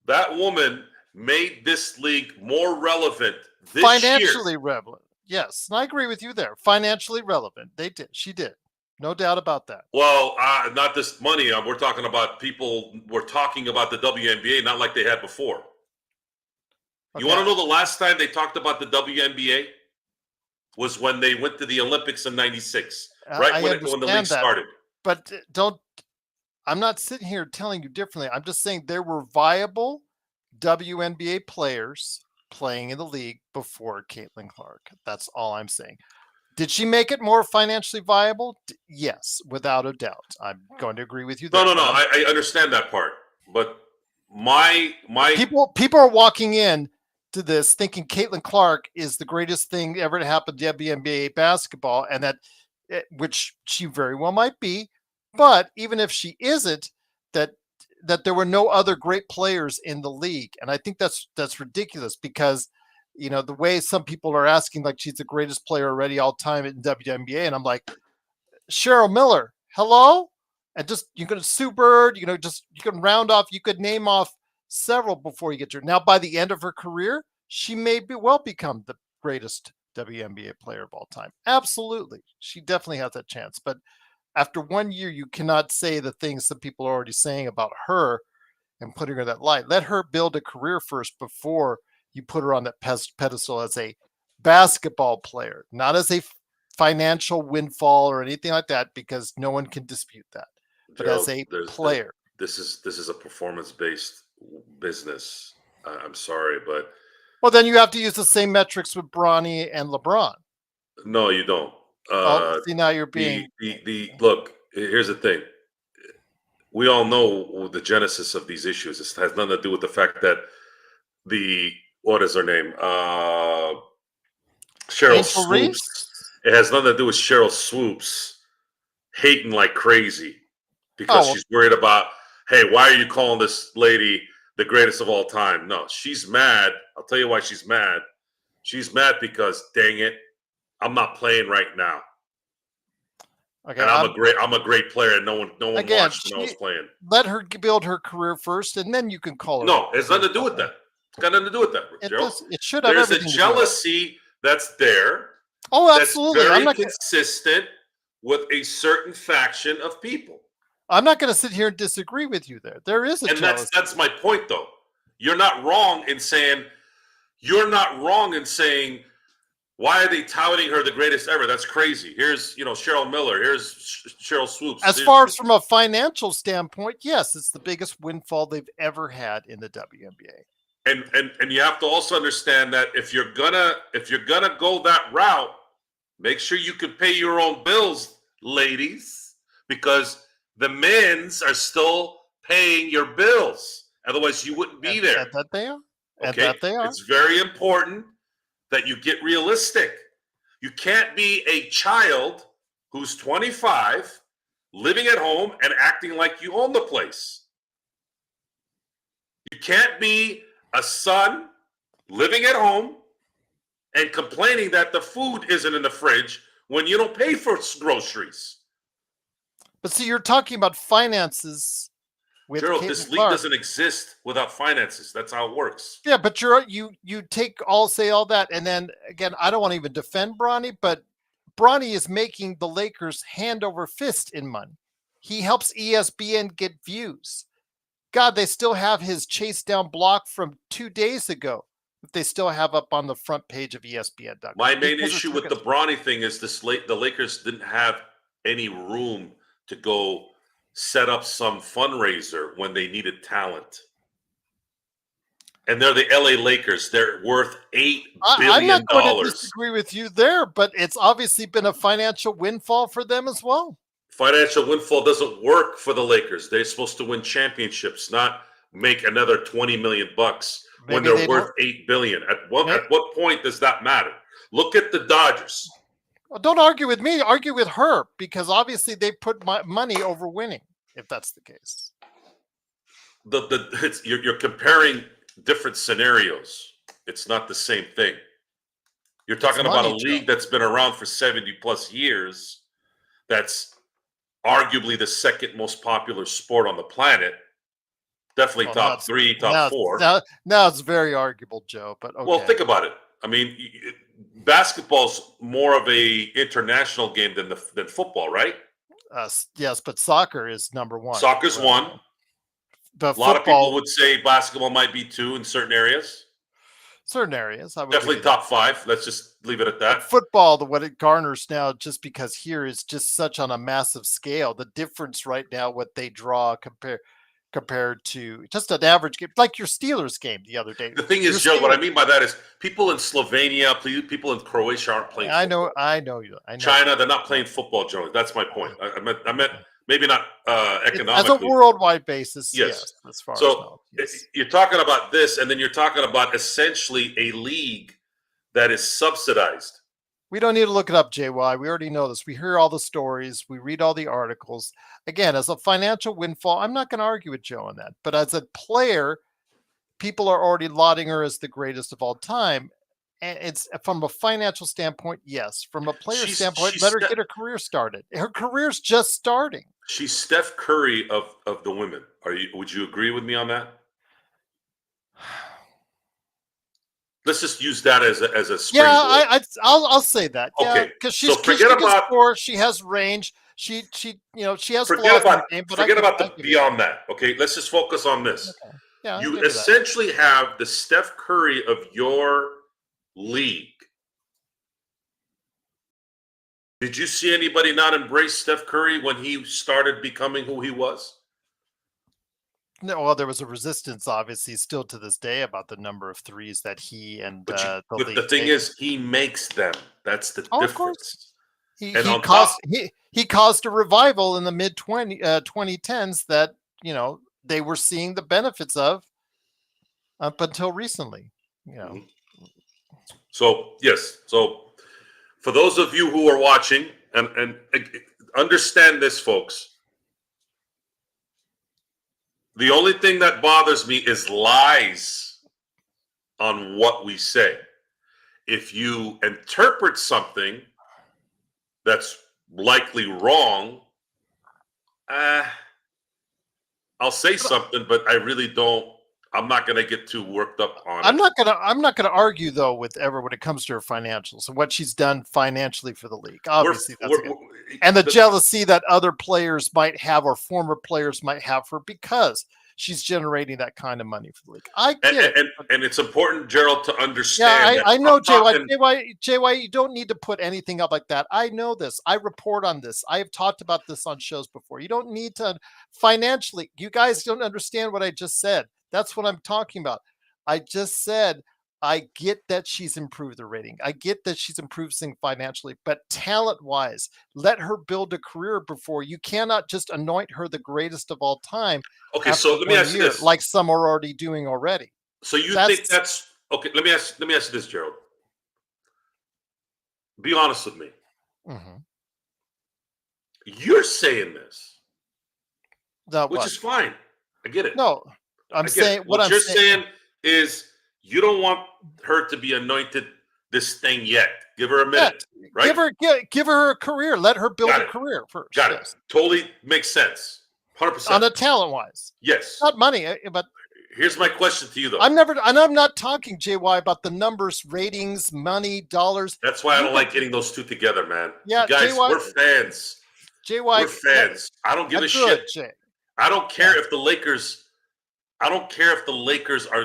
[SPEAKER 1] That woman made this league more relevant this
[SPEAKER 2] financially
[SPEAKER 1] year.
[SPEAKER 2] relevant. Yes, and I agree with you there. Financially relevant. They did. She did. No doubt about that.
[SPEAKER 1] Well, not this money. We're talking about people. We're talking about the WNBA, not like they had before. Okay. You want to know the last time they talked about the WNBA? Was when they went to the Olympics in '96, right when the league started.
[SPEAKER 2] But I'm not sitting here telling you differently. I'm just saying there were viable WNBA players playing in the league before Caitlyn Clark. That's all I'm saying. Did she make it more financially viable? Yes, without a doubt. I'm going to agree with you there.
[SPEAKER 1] No. I understand that part, but my
[SPEAKER 2] people are walking in to this thinking Caitlyn Clark is the greatest thing ever to happen to WNBA basketball, and which she very well might be, but even if she isn't, that there were no other great players in the league, and I think that's ridiculous because the way some people are asking like she's the greatest player already all time in WNBA, and I'm like, Cheryl Miller, hello, and just you can Sue Bird, you can round off, you could name off several before you get to her. Now, by the end of her career, she may become the greatest WNBA player of all time. Absolutely. She definitely has that chance. But after 1 year, you cannot say the things that people are already saying about her and putting her in that light. Let her build a career first before you put her on that pedestal as a basketball player, not as a financial windfall or anything like that, because no one can dispute that. But as a player.
[SPEAKER 1] This is a performance-based business. I'm sorry, but
[SPEAKER 2] well, then you have to use the same metrics with Bronny and LeBron.
[SPEAKER 1] No, you don't.
[SPEAKER 2] See, now you're being
[SPEAKER 1] look. Here's the thing. We all know the genesis of these issues. It has nothing to do with the fact that what is her name? Cheryl Swoops. It has nothing to do with Cheryl Swoops hating like crazy because she's worried about, hey, why are you calling this lady the greatest of all time? No, she's mad. I'll tell you why she's mad. She's mad because, dang it, I'm not playing right now. Okay, and I'm a great player, and no one watched when I was playing.
[SPEAKER 2] Let her build her career first, and then you can call her.
[SPEAKER 1] No, it's nothing to do with that. It's got nothing to do with that, Gerald.
[SPEAKER 2] It should have.
[SPEAKER 1] There's a jealousy that's there.
[SPEAKER 2] Oh, absolutely.
[SPEAKER 1] That's very consistent with a certain faction of people.
[SPEAKER 2] I'm not going to sit here and disagree with you there. There is a jealousy.
[SPEAKER 1] And that's my point, though. You're not wrong in saying. Why are they touting her the greatest ever? That's crazy. Here's, Cheryl Miller. Here's Cheryl Swoops.
[SPEAKER 2] As far as from a financial standpoint, yes, it's the biggest windfall they've ever had in the WNBA.
[SPEAKER 1] And you have to also understand that if you're gonna go that route, make sure you can pay your own bills, ladies, because the men's are still paying your bills. Otherwise, you wouldn't be there.
[SPEAKER 2] And that they are.
[SPEAKER 1] Okay?
[SPEAKER 2] And that they are.
[SPEAKER 1] It's very important that you get realistic. You can't be a child who's 25, living at home and acting like you own the place. You can't be a son living at home and complaining that the food isn't in the fridge when you don't pay for groceries.
[SPEAKER 2] But see, you're talking about finances.
[SPEAKER 1] Gerald, this league doesn't exist without finances. That's how it works.
[SPEAKER 2] Yeah, but you say all that, and then again, I don't want to even defend Bronny, but Bronny is making the Lakers hand over fist in money. He helps ESPN get views. God, they still have his chase down block from 2 days ago that they still have up on the front page of ESPN.com.
[SPEAKER 1] My main issue with the Bronny thing is the Lakers didn't have any room to go set up some fundraiser when they needed talent. and they're the LA Lakers. They're worth $8 billion.
[SPEAKER 2] I'm not going to disagree with you there, but it's obviously been a financial windfall for them as well.
[SPEAKER 1] Financial windfall doesn't work for the Lakers. They're supposed to win championships, not make another $20 million when they're worth $8 billion. At what point does that matter? Look at the Dodgers.
[SPEAKER 2] Well, don't argue with me. Argue with her, because obviously they put money over winning. If that's the case,
[SPEAKER 1] you're comparing different scenarios. It's not the same thing. You're talking about a league that's been around for 70 plus years. That's arguably the second most popular sport on the planet. Definitely top 3, top 4.
[SPEAKER 2] Now it's very arguable, Joe. But okay.
[SPEAKER 1] Well, think about it. I mean, basketball's more of a international game than football, right?
[SPEAKER 2] Yes, but soccer is number 1.
[SPEAKER 1] Soccer's 1.
[SPEAKER 2] But
[SPEAKER 1] a lot of people would say basketball might be 2 in certain areas.
[SPEAKER 2] Certain areas, I would
[SPEAKER 1] definitely top 5. Let's just leave it at that.
[SPEAKER 2] But football, what it garners now, just because here is just such on a massive scale. The difference right now, what they draw compared to just an average game, like your Steelers game the other day.
[SPEAKER 1] The thing is, Joe, what I mean by that is people in Slovenia, people in Croatia aren't playing football.
[SPEAKER 2] I know you.
[SPEAKER 1] China, they're not playing football, Joe. That's my point. I meant maybe not economically.
[SPEAKER 2] As a worldwide basis, yes. As far
[SPEAKER 1] as you're talking about this, and then you're talking about essentially a league that is subsidized.
[SPEAKER 2] We don't need to look it up, JY. We already know this. We hear all the stories. We read all the articles. Again, as a financial windfall, I'm not going to argue with Joe on that. But as a player, people are already lauding her as the greatest of all time. And it's from a financial standpoint, yes. From a player standpoint, let her get her career started. Her career's just starting.
[SPEAKER 1] She's Steph Curry of the women. Would you agree with me on that? Let's just use that as a springboard.
[SPEAKER 2] Yeah, I'll say that. Okay, because she can score. She has range. She has.
[SPEAKER 1] Forget about the beyond that. Okay, let's just focus on this. Okay. Yeah, you essentially have the Steph Curry of your league. Did you see anybody not embrace Steph Curry when he started becoming who he was?
[SPEAKER 2] No, well, there was a resistance, obviously, still to this day about the number of threes that he and
[SPEAKER 1] but the thing is, he makes them. That's the difference. Of course.
[SPEAKER 2] He caused a revival in the mid 2010s that they were seeing the benefits of up until recently.
[SPEAKER 1] So yes, so for those of you who are watching and understand this, folks. The only thing that bothers me is lies on what we say. If you interpret something that's likely wrong, I'll say something, but I really don't. I'm not going to get too worked up on it.
[SPEAKER 2] I'm not going to argue though when it comes to her financials and what she's done financially for the league. Obviously, and the jealousy that other players might have or former players might have for because she's generating that kind of money for the league. I get it.
[SPEAKER 1] And it's important, Gerald, to understand.
[SPEAKER 2] Yeah, I know, JY, you don't need to put anything up like that. I know this. I report on this. I have talked about this on shows before. You don't need to financially. You guys don't understand what I just said. That's what I'm talking about. I just said, I get that she's improved the rating. I get that she's improved things financially, but talent-wise, let her build a career before. You cannot just anoint her the greatest of all time.
[SPEAKER 1] Okay, so let me ask you this.
[SPEAKER 2] Like some are already doing already.
[SPEAKER 1] So you think that's okay? Let me ask you this, Gerald. Be honest with me.
[SPEAKER 2] Mm-hmm.
[SPEAKER 1] You're saying this, which is fine. I get it.
[SPEAKER 2] No. I'm saying
[SPEAKER 1] what you're saying is you don't want her to be anointed this thing yet. Give her a minute, right?
[SPEAKER 2] Give her a career. Let her build a career first.
[SPEAKER 1] Got it. Totally makes sense. 100%.
[SPEAKER 2] On a talent wise.
[SPEAKER 1] Yes.
[SPEAKER 2] Not money, but
[SPEAKER 1] here's my question to you though.
[SPEAKER 2] I'm not talking, JY, about the numbers, ratings, money, dollars.
[SPEAKER 1] That's why I don't like getting those two together, man.
[SPEAKER 2] Yeah,
[SPEAKER 1] guys,
[SPEAKER 2] JY,
[SPEAKER 1] we're fans.
[SPEAKER 2] JY,
[SPEAKER 1] we're fans. I don't give a shit.
[SPEAKER 2] Jay.
[SPEAKER 1] I don't care if the Lakers are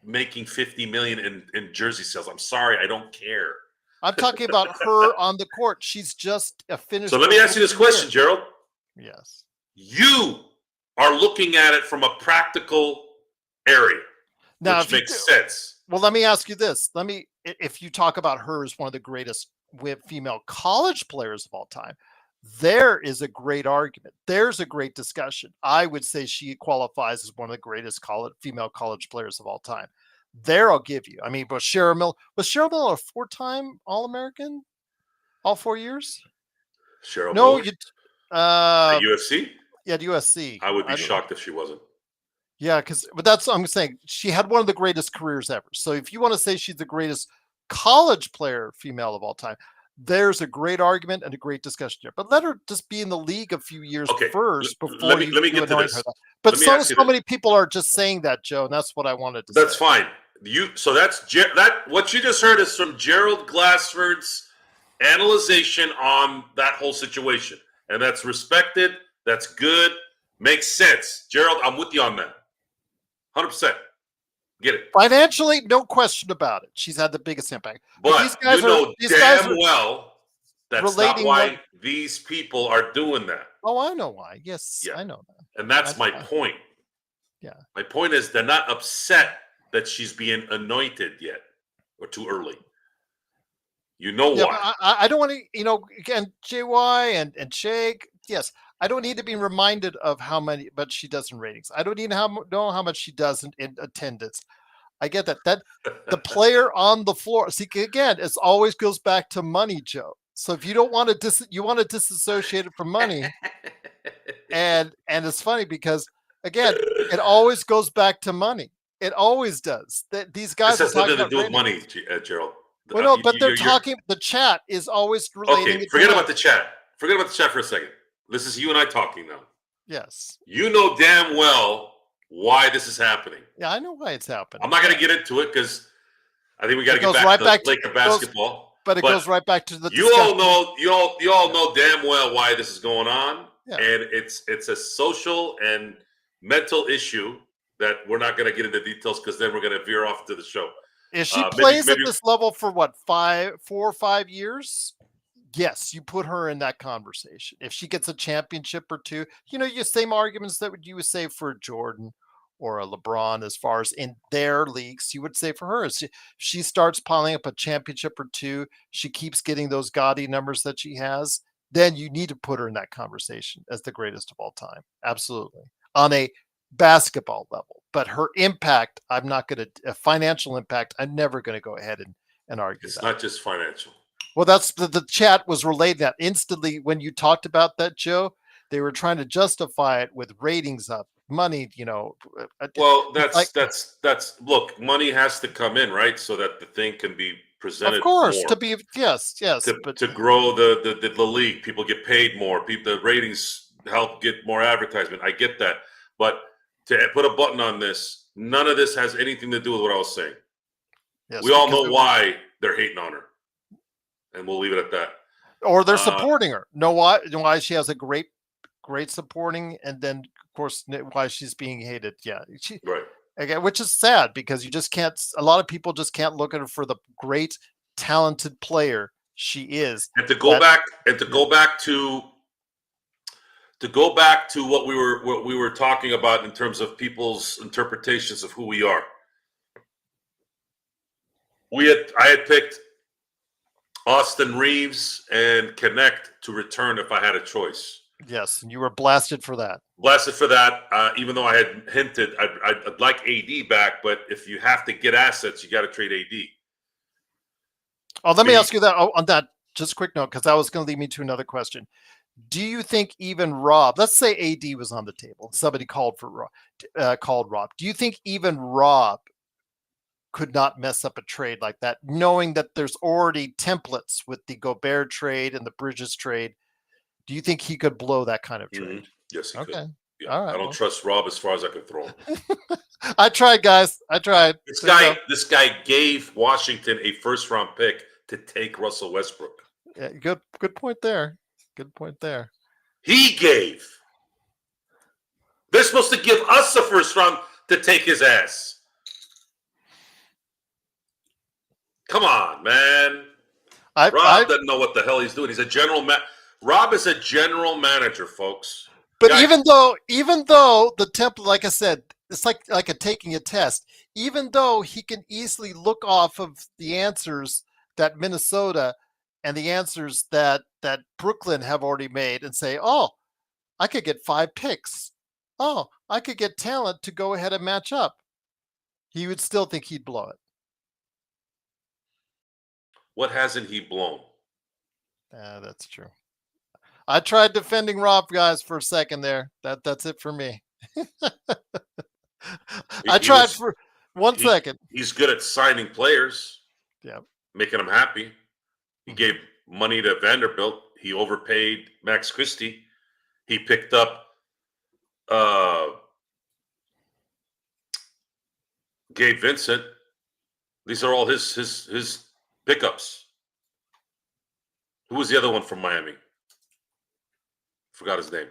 [SPEAKER 1] making $50 million in jersey sales. I'm sorry, I don't care.
[SPEAKER 2] I'm talking about her on the court. She's just a finished.
[SPEAKER 1] So let me ask you this question, Gerald.
[SPEAKER 2] Yes.
[SPEAKER 1] You are looking at it from a practical area.
[SPEAKER 2] Now,
[SPEAKER 1] which makes sense.
[SPEAKER 2] Well, let me ask you this. If you talk about her as one of the greatest female college players of all time, there is a great argument. There's a great discussion. I would say she qualifies as one of the greatest female college players of all time. There, I'll give you. I mean, was Cheryl Miller a 4-time All-American all 4 years?
[SPEAKER 1] Cheryl
[SPEAKER 2] No,
[SPEAKER 1] Miller?
[SPEAKER 2] you.
[SPEAKER 1] At USC?
[SPEAKER 2] Yeah, at USC.
[SPEAKER 1] I would be shocked if she wasn't.
[SPEAKER 2] Yeah, but that's what I'm saying. She had one of the greatest careers ever. So if you want to say she's the greatest college player female of all time, there's a great argument and a great discussion here. But let her just be in the league a few years first before
[SPEAKER 1] let me get to this.
[SPEAKER 2] But so many people are just saying that, Joe, and that's what I wanted to say.
[SPEAKER 1] That's fine. So that's what you just heard is from Gerald Glassford's analyzation on that whole situation, and that's respected. That's good. Makes sense, Gerald. I'm with you on that. 100%. Get it.
[SPEAKER 2] Financially, no question about it. She's had the biggest impact.
[SPEAKER 1] But these guys damn well that's not why these people are doing that.
[SPEAKER 2] Oh, I know why. Yes, yeah. I know that.
[SPEAKER 1] And that's my point.
[SPEAKER 2] Yeah.
[SPEAKER 1] My point is they're not upset that she's being anointed yet or too early. You know why.
[SPEAKER 2] I don't want to, again, JY and Shake, yes. I don't need to be reminded of how much she does in ratings. I don't need to know how much she does in attendance. I get that. That the player on the floor. See, again, it always goes back to money, Joe. So if you don't want to you want to disassociate it from money, and it's funny because again, it always goes back to money. It always does. These guys
[SPEAKER 1] has nothing to do with money, Gerald.
[SPEAKER 2] Well, no, but they're talking. The chat is always relating.
[SPEAKER 1] Okay, forget about the chat. Forget about the chat for a second. This is you and I talking now.
[SPEAKER 2] Yes.
[SPEAKER 1] You know damn well why this is happening.
[SPEAKER 2] Yeah, I know why it's happening.
[SPEAKER 1] I'm not going to get into it because I think we got to get back to Laker basketball.
[SPEAKER 2] But it goes right back to the.
[SPEAKER 1] You all know. You all know damn well why this is going on, and it's a social and mental issue that we're not going to get into details because then we're going to veer off to the show.
[SPEAKER 2] If she plays at this level for what 4 or 5 years. Yes, you put her in that conversation. If she gets a championship or two, your same arguments that you would say for Jordan or a LeBron as far as in their leagues, you would say for her. She starts piling up a championship or two, she keeps getting those gaudy numbers that she has, then you need to put her in that conversation as the greatest of all time. Absolutely. On a basketball level. But her impact, I'm not going to, financial impact, I'm never going to go ahead and argue
[SPEAKER 1] it's
[SPEAKER 2] that.
[SPEAKER 1] Not just financial.
[SPEAKER 2] Well, that's the chat was relayed that instantly when you talked about that, Joe. They were trying to justify it with ratings up, money.
[SPEAKER 1] Well, that's look. Money has to come in, right, so that the thing can be presented.
[SPEAKER 2] Of course,
[SPEAKER 1] more.
[SPEAKER 2] To be yes,
[SPEAKER 1] to grow the league, people get paid more. The ratings help get more advertisement. I get that, but to put a button on this, none of this has anything to do with what I was saying. Yes, we all know why they're hating on her. And we'll leave it at that.
[SPEAKER 2] Or they're supporting her. Know why she has a great supporting, and then of course why she's being hated. Yeah,
[SPEAKER 1] right.
[SPEAKER 2] Again, which is sad because you just can't. A lot of people just can't look at her for the great, talented player she is.
[SPEAKER 1] And to go back to what we were talking about in terms of people's interpretations of who we are. I had picked Austin Reeves and Knecht to return if I had a choice.
[SPEAKER 2] Yes, and you were blasted for that.
[SPEAKER 1] Even though I had hinted I'd like AD back, but if you have to get assets, you got to trade AD.
[SPEAKER 2] Oh, let me ask you that on that. Just a quick note, because that was going to lead me to another question. Do you think even Rob? Let's say AD was on the table. Somebody called Rob. Do you think even Rob could not mess up a trade like that, knowing that there's already templates with the Gobert trade and the Bridges trade? Do you think he could blow that kind of trade?
[SPEAKER 1] Yes, he could. Yeah.
[SPEAKER 2] All right,
[SPEAKER 1] I don't trust Rob as far as I can throw him.
[SPEAKER 2] I tried, guys. I tried.
[SPEAKER 1] This guy gave Washington a first-round pick to take Russell Westbrook.
[SPEAKER 2] Yeah, good point there. Good point there.
[SPEAKER 1] He gave. They're supposed to give us a first round to take his ass. Come on, man. Rob doesn't know what the hell he's doing. He's a Rob is a general manager, folks.
[SPEAKER 2] But even though the template, like I said, it's like taking a test. Even though he can easily look off of the answers that Minnesota and the answers that Brooklyn have already made and say, oh, I could get 5 picks. Oh, I could get talent to go ahead and match up. He would still think he'd blow it.
[SPEAKER 1] What hasn't he blown?
[SPEAKER 2] That's true. I tried defending Rob, guys, for a second there. That's it for me. I tried for 1 second.
[SPEAKER 1] He's good at signing players.
[SPEAKER 2] Yeah.
[SPEAKER 1] Making them happy. He gave money to Vanderbilt. He overpaid Max Christie. He picked up Gabe Vincent. These are all his pickups. Who was the other one from Miami? Forgot his name.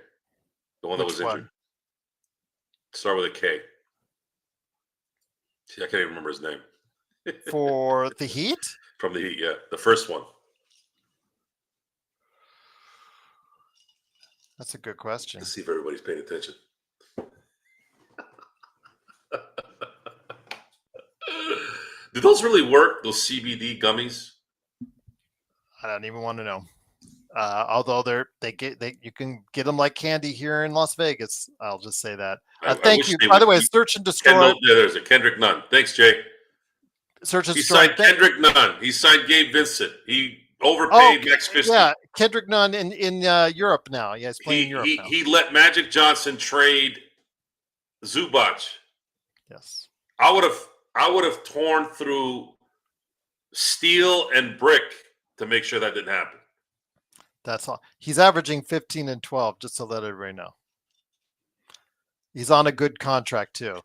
[SPEAKER 1] The one that was injured. Start with a K. See, I can't even remember his name.
[SPEAKER 2] For the Heat?
[SPEAKER 1] From the Heat, yeah. The first one.
[SPEAKER 2] That's a good question.
[SPEAKER 1] Let's see if everybody's paying attention. Do those really work, those CBD gummies?
[SPEAKER 2] I don't even want to know. Although you can get them like candy here in Las Vegas. I'll just say that. Thank you. By the way, Search and Destroy.
[SPEAKER 1] There's a Kendrick Nunn. Thanks, Jay.
[SPEAKER 2] Search and
[SPEAKER 1] Destroy. He signed Kendrick Nunn. He signed Gabe Vincent. He overpaid Max Christie.
[SPEAKER 2] Yeah, Kendrick Nunn in Europe now. Yeah, he's playing in Europe now.
[SPEAKER 1] He let Magic Johnson trade Zubac.
[SPEAKER 2] Yes.
[SPEAKER 1] I would have torn through steel and brick to make sure that didn't happen.
[SPEAKER 2] That's all. He's averaging 15 and 12, just to let everybody know. He's on a good contract too.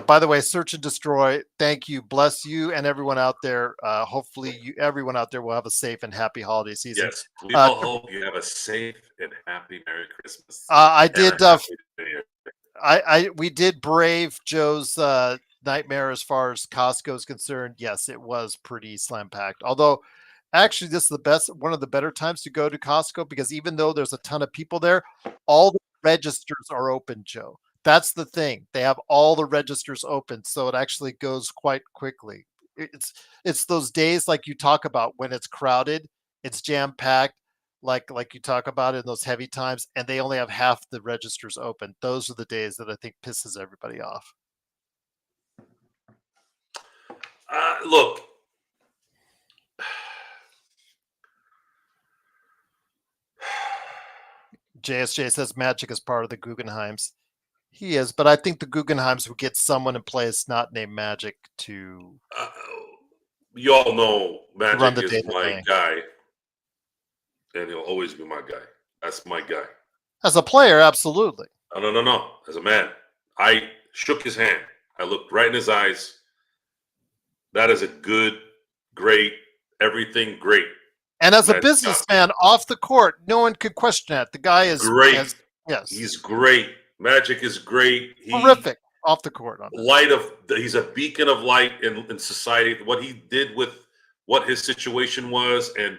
[SPEAKER 2] By the way, Search and Destroy, thank you. Bless you and everyone out there. Hopefully everyone out there will have a safe and happy holiday season.
[SPEAKER 1] Yes. We all hope you have a safe and happy Merry Christmas.
[SPEAKER 2] We did brave Joe's nightmare as far as Costco is concerned. Yes, it was pretty slam packed. Although actually this is one of the better times to go to Costco, because even though there's a ton of people there, all the registers are open, Joe. That's the thing. They have all the registers open, so it actually goes quite quickly. It's those days like you talk about when it's crowded, it's jam-packed, like you talk about in those heavy times, and they only have half the registers open. Those are the days that I think pisses everybody off.
[SPEAKER 1] Look,
[SPEAKER 2] JSJ says Magic is part of the Guggenheims. He is, but I think the Guggenheims would get someone in place not named Magic to.
[SPEAKER 1] You all know Magic is
[SPEAKER 2] day-to-day.
[SPEAKER 1] my guy, and he'll always be my guy. That's my guy.
[SPEAKER 2] As a player, absolutely.
[SPEAKER 1] No. As a man, I shook his hand. I looked right in his eyes. That is a good, great, everything great.
[SPEAKER 2] And as a businessman off the court, no one could question that. The guy is
[SPEAKER 1] great.
[SPEAKER 2] Yes,
[SPEAKER 1] he's great. Magic is great.
[SPEAKER 2] Horrific off the court.
[SPEAKER 1] He's a beacon of light in society. What he did with what his situation was, and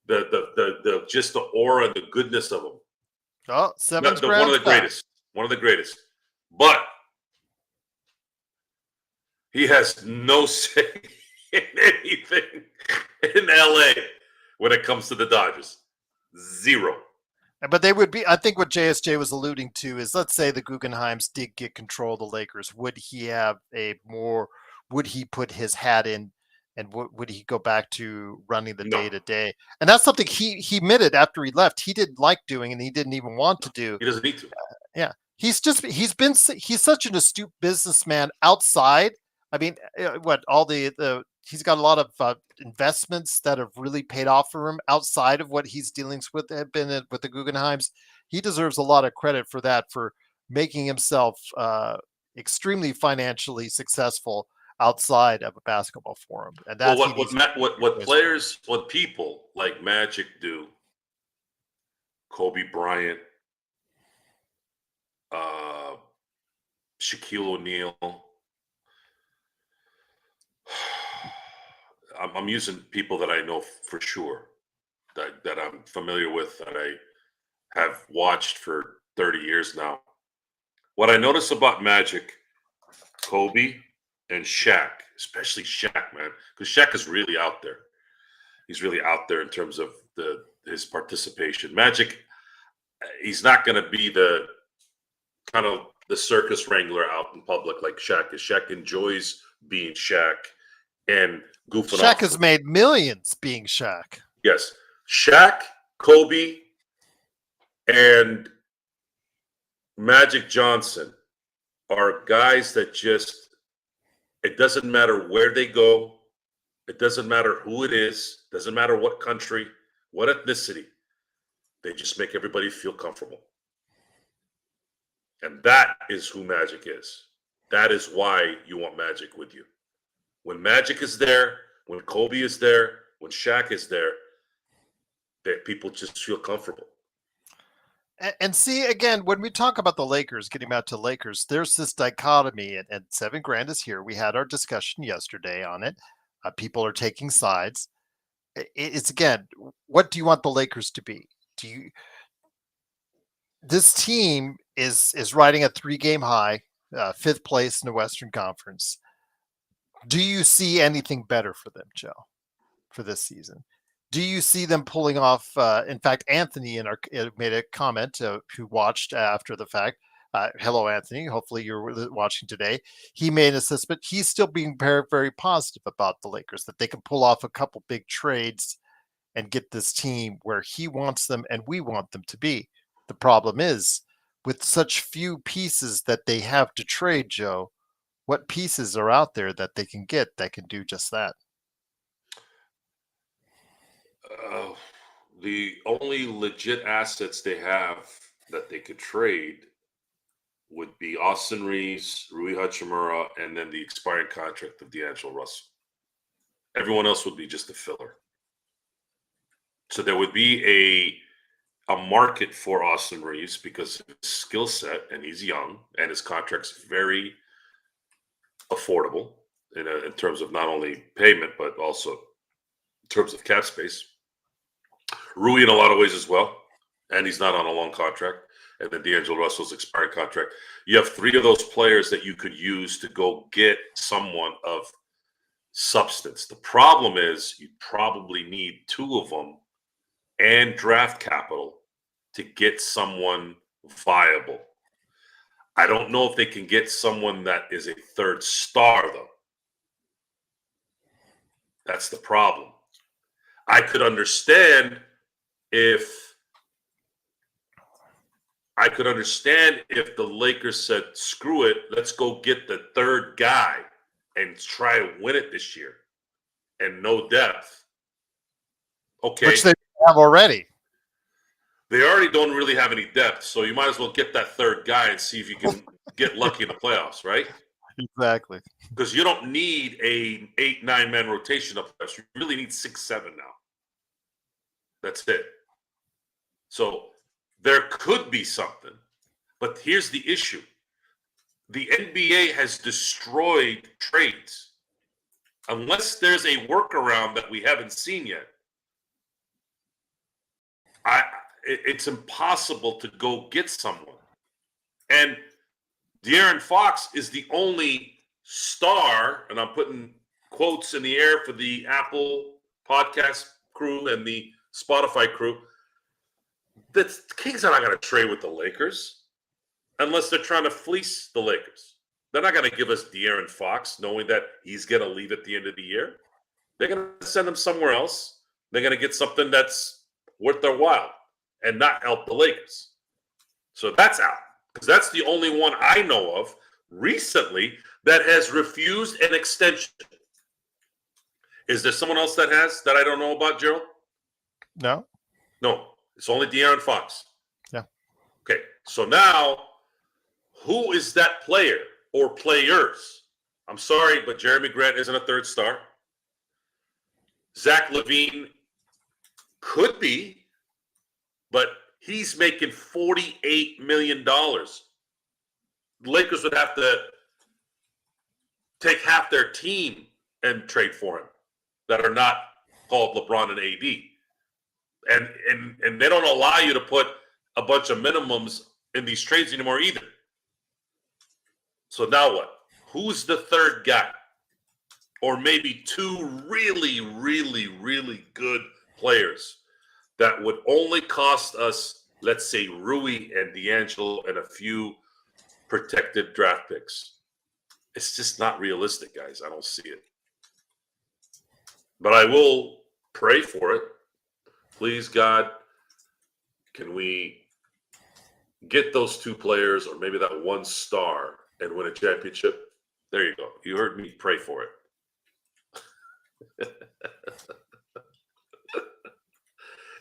[SPEAKER 1] the just the aura and the goodness of him.
[SPEAKER 2] Oh, $7 grand.
[SPEAKER 1] One of the greatest. One of the greatest. But he has no say in anything in LA when it comes to the Dodgers. Zero.
[SPEAKER 2] But they would be, I think what JSJ was alluding to is, let's say the Guggenheims did get control of the Lakers. Would he put his hat in, and would he go back to running the day-to-day? And that's something he admitted after he left he didn't like doing, and he didn't even want to do.
[SPEAKER 1] He doesn't need to.
[SPEAKER 2] Yeah. He's such an astute businessman outside. I mean, he's got a lot of investments that have really paid off for him outside of what he's dealing with with the Guggenheims. He deserves a lot of credit for that, for making himself extremely financially successful outside of a basketball forum. And that's
[SPEAKER 1] what people like Magic do. Kobe Bryant, Shaquille O'Neal. I'm using people that I know for sure, that I'm familiar with, that I have watched for 30 years now. What I notice about Magic Kobe, and Shaq, especially Shaq, man, because Shaq is really out there. He's really out there in terms of his participation. Magic, he's not going to be the kind of the circus wrangler out in public like Shaq is. Shaq enjoys being Shaq and goofing off.
[SPEAKER 2] Shaq has made millions being Shaq.
[SPEAKER 1] Yes. Shaq, Kobe, and Magic Johnson are guys that just, it doesn't matter where they go. It doesn't matter who it is. Doesn't matter what country, what ethnicity. They just make everybody feel comfortable. And that is who Magic is. That is why you want Magic with you. When Magic is there, when Kobe is there, when Shaq is there, that people just feel comfortable.
[SPEAKER 2] And see, again, when we talk about the Lakers, getting back to Lakers, there's this dichotomy, and $7,000 is here. We had our discussion yesterday on it. People are taking sides. It's, again, what do you want the Lakers to be? This team is riding a 3-game high, 5th place in the Western Conference. Do you see anything better for them, Joe, for this season? Do you see them pulling off? In fact, Anthony made a comment who watched after the fact. Hello, Anthony. Hopefully you're watching today. He made an assessment. He's still being very, very positive about the Lakers, that they can pull off a couple big trades and get this team where he wants them and we want them to be. The problem is, with such few pieces that they have to trade, Joe, what pieces are out there that they can get that can do just that?
[SPEAKER 1] The only legit assets they have that they could trade would be Austin Reeves, Rui Hachimura, and then the expiring contract of D'Angelo Russell. Everyone else would be just a filler. So there would be a market for Austin Reeves because of his skill set, and he's young, and his contract's very affordable in terms of not only payment, but also in terms of cap space. Rui in a lot of ways as well, and he's not on a long contract. And then D'Angelo Russell's expired contract. You have 3 of those players that you could use to go get someone of substance. The problem is you probably need 2 of them and draft capital to get someone viable. I don't know if they can get someone that is a 3rd star, though. That's the problem. I could understand if the Lakers said, screw it, let's go get the 3rd guy and try to win it this year and no depth. Okay.
[SPEAKER 2] Which they have already.
[SPEAKER 1] They already don't really have any depth, so you might as well get that 3rd guy and see if you can get lucky in the playoffs, right?
[SPEAKER 2] Exactly.
[SPEAKER 1] Because you don't need a 8-9 man rotation up there. You really need 6-7 now. That's it. So there could be something, but here's the issue. The NBA has destroyed trades. Unless there's a workaround that we haven't seen yet, it's impossible to go get someone. And De'Aaron Fox is the only star, and I'm putting quotes in the air for the Apple podcast crew and the Spotify crew. The Kings are not going to trade with the Lakers unless they're trying to fleece the Lakers. They're not going to give us De'Aaron Fox knowing that he's going to leave at the end of the year. They're going to send him somewhere else. They're going to get something that's worth their while and not help the Lakers. So that's out, because that's the only one I know of recently that has refused an extension. Is there someone else that has that I don't know about, Gerald?
[SPEAKER 2] No.
[SPEAKER 1] No, it's only De'Aaron Fox.
[SPEAKER 2] Yeah.
[SPEAKER 1] Okay, so now who is that player or players? I'm sorry, but Jeremy Grant isn't a 3rd star. Zach LaVine could be, but he's making $48 million. The Lakers would have to take half their team and trade for him that are not called LeBron and AD. And they don't allow you to put a bunch of minimums in these trades anymore either. So now what? who's the third guy? Or maybe two really, really, really good players that would only cost us, let's say, Rui and D'Angelo and a few protected draft picks. It's just not realistic, guys. I don't see it. But I will pray for it. Please, God, can we get those two players or maybe that one star and win a championship? There you go. You heard me pray for it.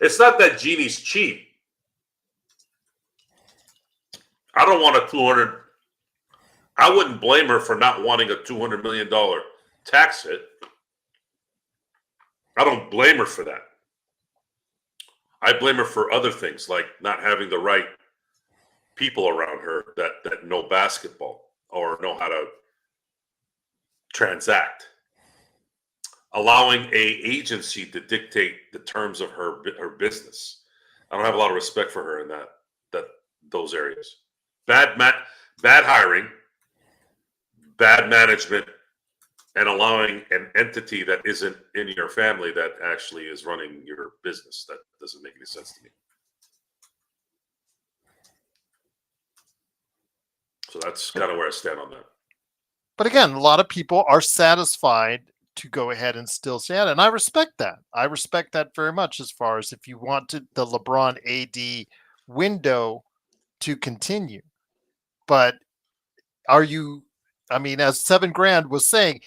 [SPEAKER 1] It's not that Jeannie's cheap. I don't want a 200. I wouldn't blame her for not wanting a $200 million tax hit. I don't blame her for that. I blame her for other things like not having the right people around her that know basketball or know how to transact. Allowing a agency to dictate the terms of her business. I don't have a lot of respect for her in those areas. Bad hiring, bad management, and allowing an entity that isn't in your family that actually is running your business. That doesn't make any sense to me. So that's kind of where I stand on that.
[SPEAKER 2] But again, a lot of people are satisfied to go ahead and still stand. And I respect that. I respect that very much as far as if you want the LeBron AD window to continue. But are you, I mean, as $7,000 was saying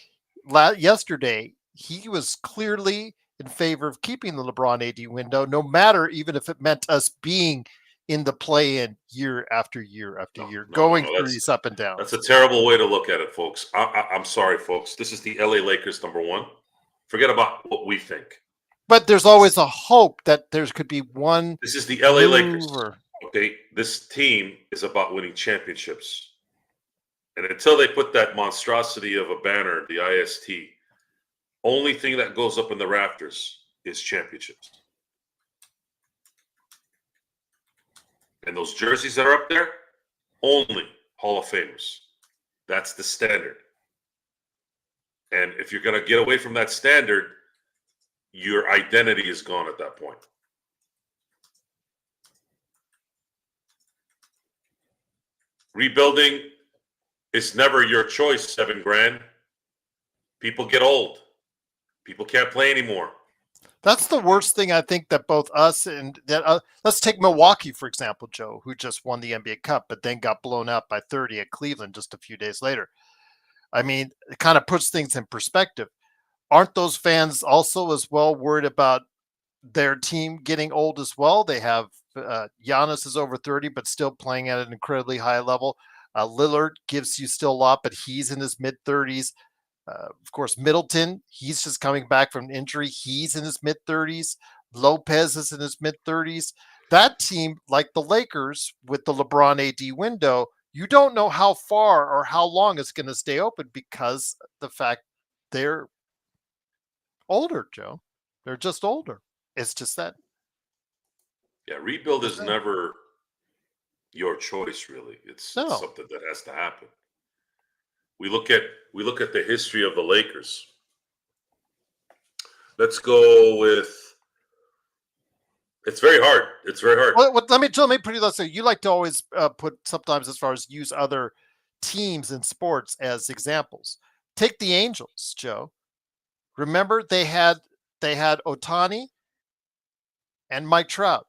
[SPEAKER 2] yesterday, he was clearly in favor of keeping the LeBron AD window, no matter even if it meant us being in the play-in year after year after year, going through these up and downs.
[SPEAKER 1] That's a terrible way to look at it, folks. I'm sorry, folks. This is the LA Lakers, number one. Forget about what we think.
[SPEAKER 2] But there's always a hope that there could be one.
[SPEAKER 1] This is the LA Lakers. Okay, this team is about winning championships. And until they put that monstrosity of a banner, the IST, only thing that goes up in the rafters is championships. And those jerseys that are up there, only Hall of Famers. That's the standard. And if you're going to get away from that standard, your identity is gone at that point. Rebuilding is never your choice, $7,000. People get old. People can't play anymore.
[SPEAKER 2] That's the worst thing I think that both us and that let's take Milwaukee, for example, Joe, who just won the NBA Cup, but then got blown out by 30 at Cleveland just a few days later. I mean, it kind of puts things in perspective. Aren't those fans also as well worried about their team getting old as well? They have Giannis is over 30, but still playing at an incredibly high level. Lillard gives you still a lot, but he's in his mid-30s. Of course, Middleton, he's just coming back from injury. He's in his mid-30s. Lopez is in his mid-30s. That team, like the Lakers with the LeBron AD window, you don't know how far or how long it's going to stay open because the fact they're older, Joe. They're just older. It's just that.
[SPEAKER 1] Yeah, rebuild is never your choice, really. It's something that has to happen. We look at the history of the Lakers. Let's go with. It's very hard. It's very hard.
[SPEAKER 2] Well, let me put it this way. You like to always put sometimes as far as use other teams in sports as examples. Take the Angels, Joe. Remember they had Ohtani and Mike Trout,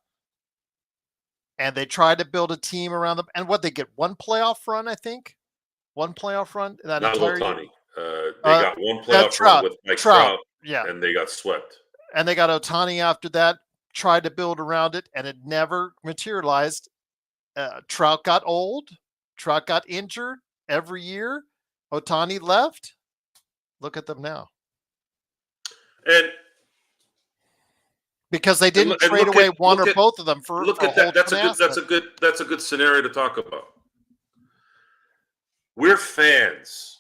[SPEAKER 2] and they tried to build a team around them. And what they get one playoff run, I think. One playoff run that
[SPEAKER 1] Not
[SPEAKER 2] entire
[SPEAKER 1] Ohtani. They got one playoff run with Mike Trout, and they got swept.
[SPEAKER 2] And they got Ohtani after that, tried to build around it, and it never materialized. Trout got old. Trout got injured every year. Ohtani left. Look at them now.
[SPEAKER 1] And
[SPEAKER 2] because they didn't trade away one or both of them for
[SPEAKER 1] look at that. That's a good scenario to talk about. We're fans.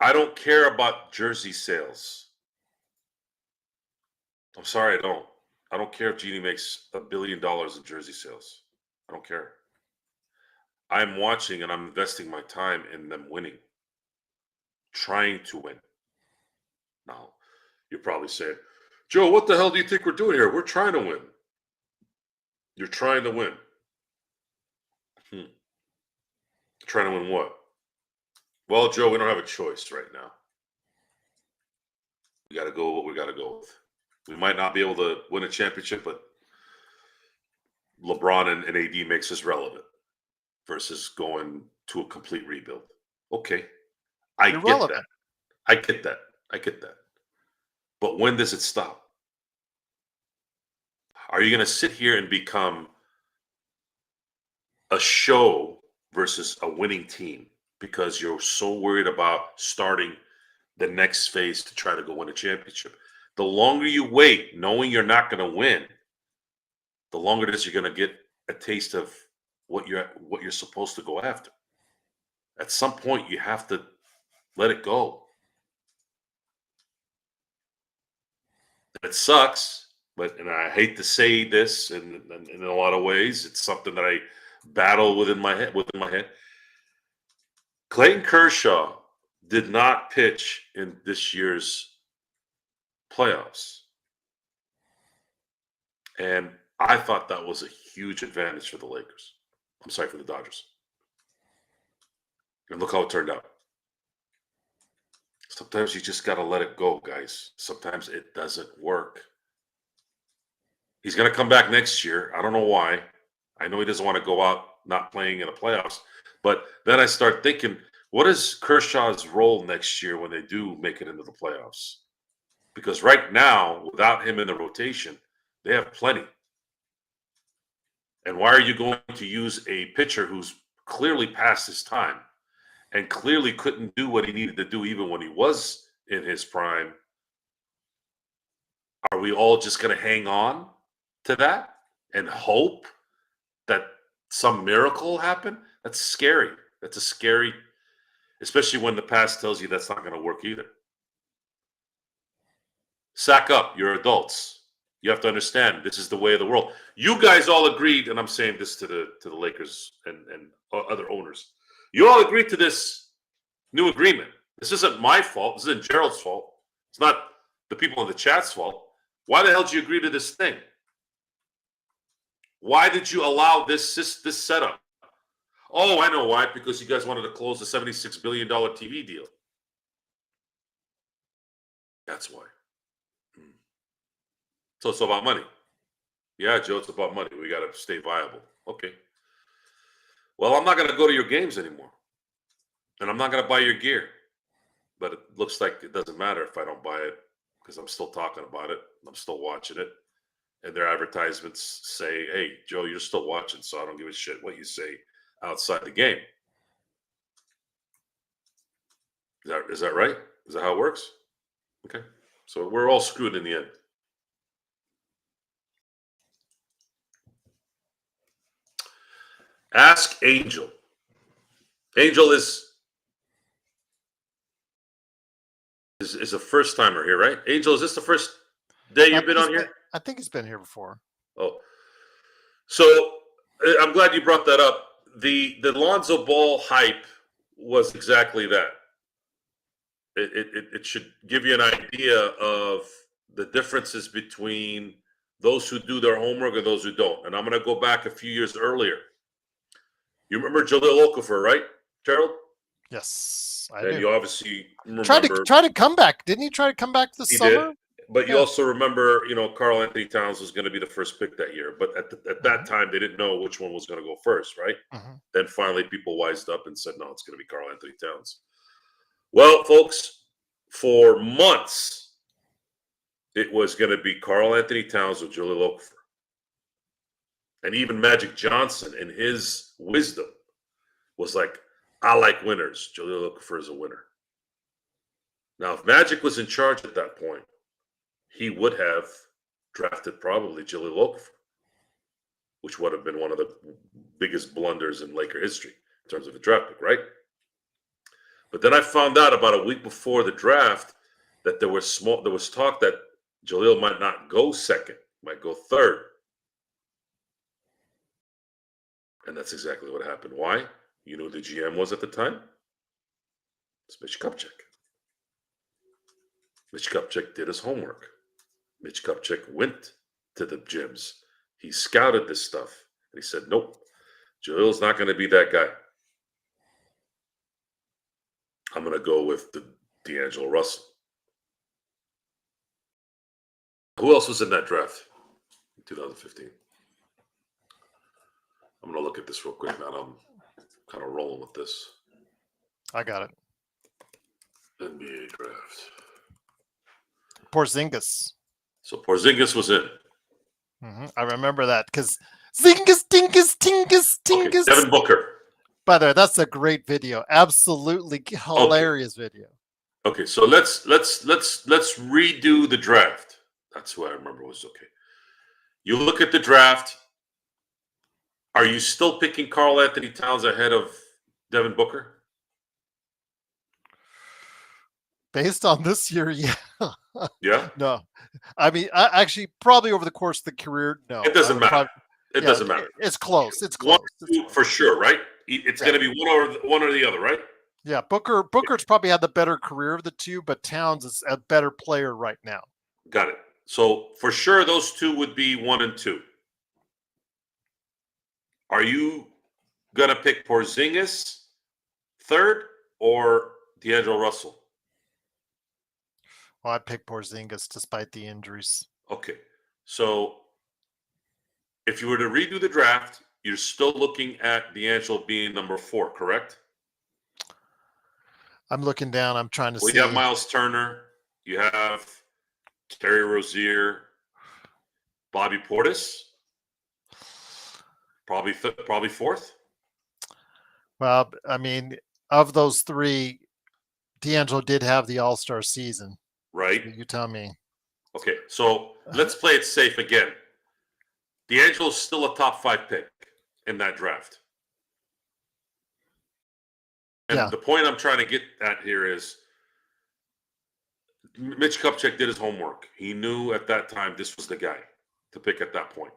[SPEAKER 1] I don't care about jersey sales. I'm sorry, I don't. I don't care if Jeannie makes $1 billion in jersey sales. I don't care. I'm watching and I'm investing my time in them winning. trying to win. Now, you're probably saying, Joe, what the hell do you think we're doing here? We're trying to win. You're trying to win. Trying to win what? Well, Joe, we don't have a choice right now. We got to go what we got to go with. We might not be able to win a championship, but LeBron and AD makes us relevant versus going to a complete rebuild. Okay. I get that. I get that. I get that. But when does it stop? Are you going to sit here and become a show versus a winning team because you're so worried about starting the next phase to try to go win a championship? The longer you wait, knowing you're not going to win, the longer it is you're going to get a taste of what you're supposed to go after. At some point, you have to let it go. It sucks, and I hate to say this in a lot of ways. It's something that I battle within my head. Clayton Kershaw did not pitch in this year's playoffs. And I thought that was a huge advantage for the Lakers. I'm sorry, for the Dodgers. And look how it turned out. Sometimes you just got to let it go, guys. Sometimes it doesn't work. He's going to come back next year. I don't know why. I know he doesn't want to go out not playing in the playoffs. But then I start thinking, what is Kershaw's role next year when they do make it into the playoffs? Because right now, without him in the rotation, they have plenty. And why are you going to use a pitcher who's clearly past his time and clearly couldn't do what he needed to do even when he was in his prime? Are we all just going to hang on to that and hope that some miracle will happen? That's scary. That's a scary, especially when the past tells you that's not going to work either. Sack up. You're adults. You have to understand this is the way of the world. You guys all agreed, and I'm saying this to the Lakers and other owners. You all agreed to this new agreement. This isn't my fault. This isn't Gerald's fault. It's not the people in the chat's fault. Why the hell did you agree to this thing? Why did you allow this setup? Oh, I know why. Because you guys wanted to close the $76 billion TV deal. That's why. So it's about money. Yeah, Joe, it's about money. We got to stay viable. Okay. Well, I'm not going to go to your games anymore. And I'm not going to buy your gear. But it looks like it doesn't matter if I don't buy it because I'm still talking about it. I'm still watching it. And their advertisements say, hey, Joe, you're still watching, so I don't give a shit what you say outside the game. Is that right? Is that how it works? Okay. So we're all screwed in the end. Ask Angel. Angel is a first timer here, right? Angel, is this the first day you've been on here?
[SPEAKER 2] I think he's been here before.
[SPEAKER 1] Oh, so I'm glad you brought that up. The Lonzo Ball hype was exactly that. It should give you an idea of the differences between those who do their homework and those who don't. And I'm going to go back a few years earlier. You remember Jahlil Okafor, right, Gerald?
[SPEAKER 2] Yes,
[SPEAKER 1] I do. You obviously remember.
[SPEAKER 2] Tried to come back. Didn't he try to come back this summer?
[SPEAKER 1] Did. But you also remember, Karl Anthony Towns was going to be the first pick that year. But at that time, they didn't know which one was going to go first, right? Then finally people wised up and said, no, it's going to be Karl Anthony Towns. Well, folks, for months, it was going to be Karl Anthony Towns with Jahlil Okafor. And even Magic Johnson, in his wisdom, was like, I like winners. Jahlil Okafor is a winner. Now, if Magic was in charge at that point, he would have drafted probably Jahlil Okafor, which would have been one of the biggest blunders in Laker history in terms of a draft pick, right? But then I found out about a week before the draft that there was talk that Jahlil might not go second, might go third. And that's exactly what happened. Why? You know who the GM was at the time? It's Mitch Kupchak. Mitch Kupchak did his homework. Mitch Kupchak went to the gyms. He scouted this stuff. And he said, nope, Jahlil's not going to be that guy. I'm going to go with the D'Angelo Russell. Who else was in that draft in 2015? I'm going to look at this real quick now. I'm kind of rolling with this.
[SPEAKER 2] I got it.
[SPEAKER 1] NBA draft.
[SPEAKER 2] Porzingis.
[SPEAKER 1] So Porzingis was in.
[SPEAKER 2] I remember that because Zingus, Dingus, Tingus, Tingus.
[SPEAKER 1] Okay, Devin Booker.
[SPEAKER 2] By the way, that's a great video. Absolutely hilarious video.
[SPEAKER 1] Okay, so let's redo the draft. That's what I remember was okay. You look at the draft. Are you still picking Karl Anthony Towns ahead of Devin Booker?
[SPEAKER 2] Based on this year, yeah.
[SPEAKER 1] Yeah?
[SPEAKER 2] No. I mean, actually, probably over the course of the career, no.
[SPEAKER 1] It doesn't matter. It doesn't matter.
[SPEAKER 2] It's close. It's close.
[SPEAKER 1] For sure, right? It's going to be one or the other, right?
[SPEAKER 2] Yeah, Booker's probably had the better career of the two, but Towns is a better player right now.
[SPEAKER 1] Got it. So for sure, those two would be 1 and 2. Are you going to pick Porzingis third or D'Angelo Russell?
[SPEAKER 2] Well, I'd pick Porzingis despite the injuries.
[SPEAKER 1] Okay. So if you were to redo the draft, you're still looking at D'Angelo being number 4, correct?
[SPEAKER 2] I'm looking down. I'm trying to see.
[SPEAKER 1] You have Miles Turner. You have Terry Rozier. Bobby Portis. Probably 4th.
[SPEAKER 2] Well, I mean, of those 3, D'Angelo did have the All-Star season.
[SPEAKER 1] Right.
[SPEAKER 2] You tell me.
[SPEAKER 1] Okay, so let's play it safe again. D'Angelo's still a top 5 pick in that draft. And the point I'm trying to get at here is Mitch Kupchak did his homework. He knew at that time this was the guy to pick at that point.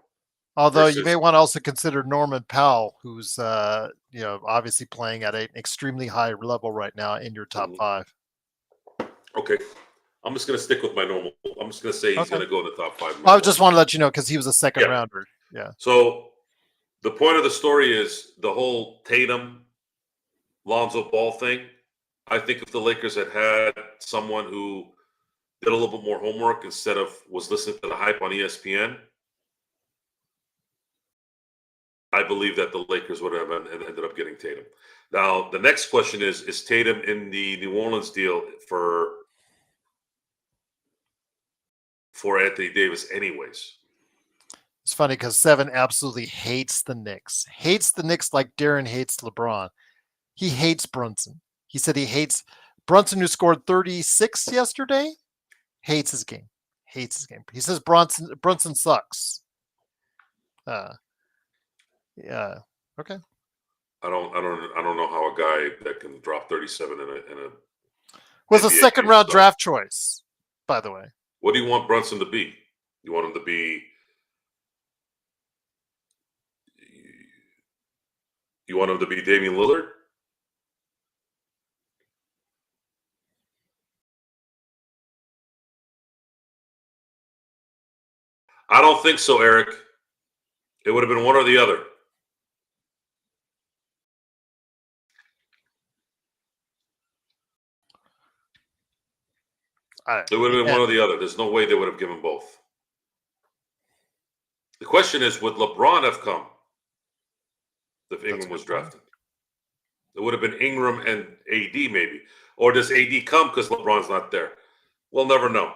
[SPEAKER 2] Although you may want to also consider Norman Powell, who's obviously playing at an extremely high level right now in your top 5.
[SPEAKER 1] Okay. I'm just going to stick with my normal. I'm just going to say he's going to go in the top 5.
[SPEAKER 2] I just want to let you know because he was a second rounder. Yeah.
[SPEAKER 1] So the point of the story is the whole Tatum, Lonzo Ball thing. I think if the Lakers had someone who did a little bit more homework instead of was listening to the hype on ESPN, I believe that the Lakers would have ended up getting Tatum. Now, the next question is Tatum in the New Orleans deal for Anthony Davis anyways?
[SPEAKER 2] It's funny because 7 absolutely hates the Knicks. Hates the Knicks like Darren hates LeBron. He hates Brunson. He said he hates Brunson, who scored 36 yesterday. Hates his game. Hates his game. He says Brunson sucks. Yeah. Okay.
[SPEAKER 1] I don't know how a guy that can drop 37 in a
[SPEAKER 2] was a second round draft choice, by the way.
[SPEAKER 1] What do you want Brunson to be? You want him to be? You want him to be Damian Lillard? I don't think so, Eric. It would have been one or the other. It would have been one or the other. There's no way they would have given both. The question is, would LeBron have come if Ingram was drafted? It would have been Ingram and AD maybe. Or does AD come because LeBron's not there? We'll never know.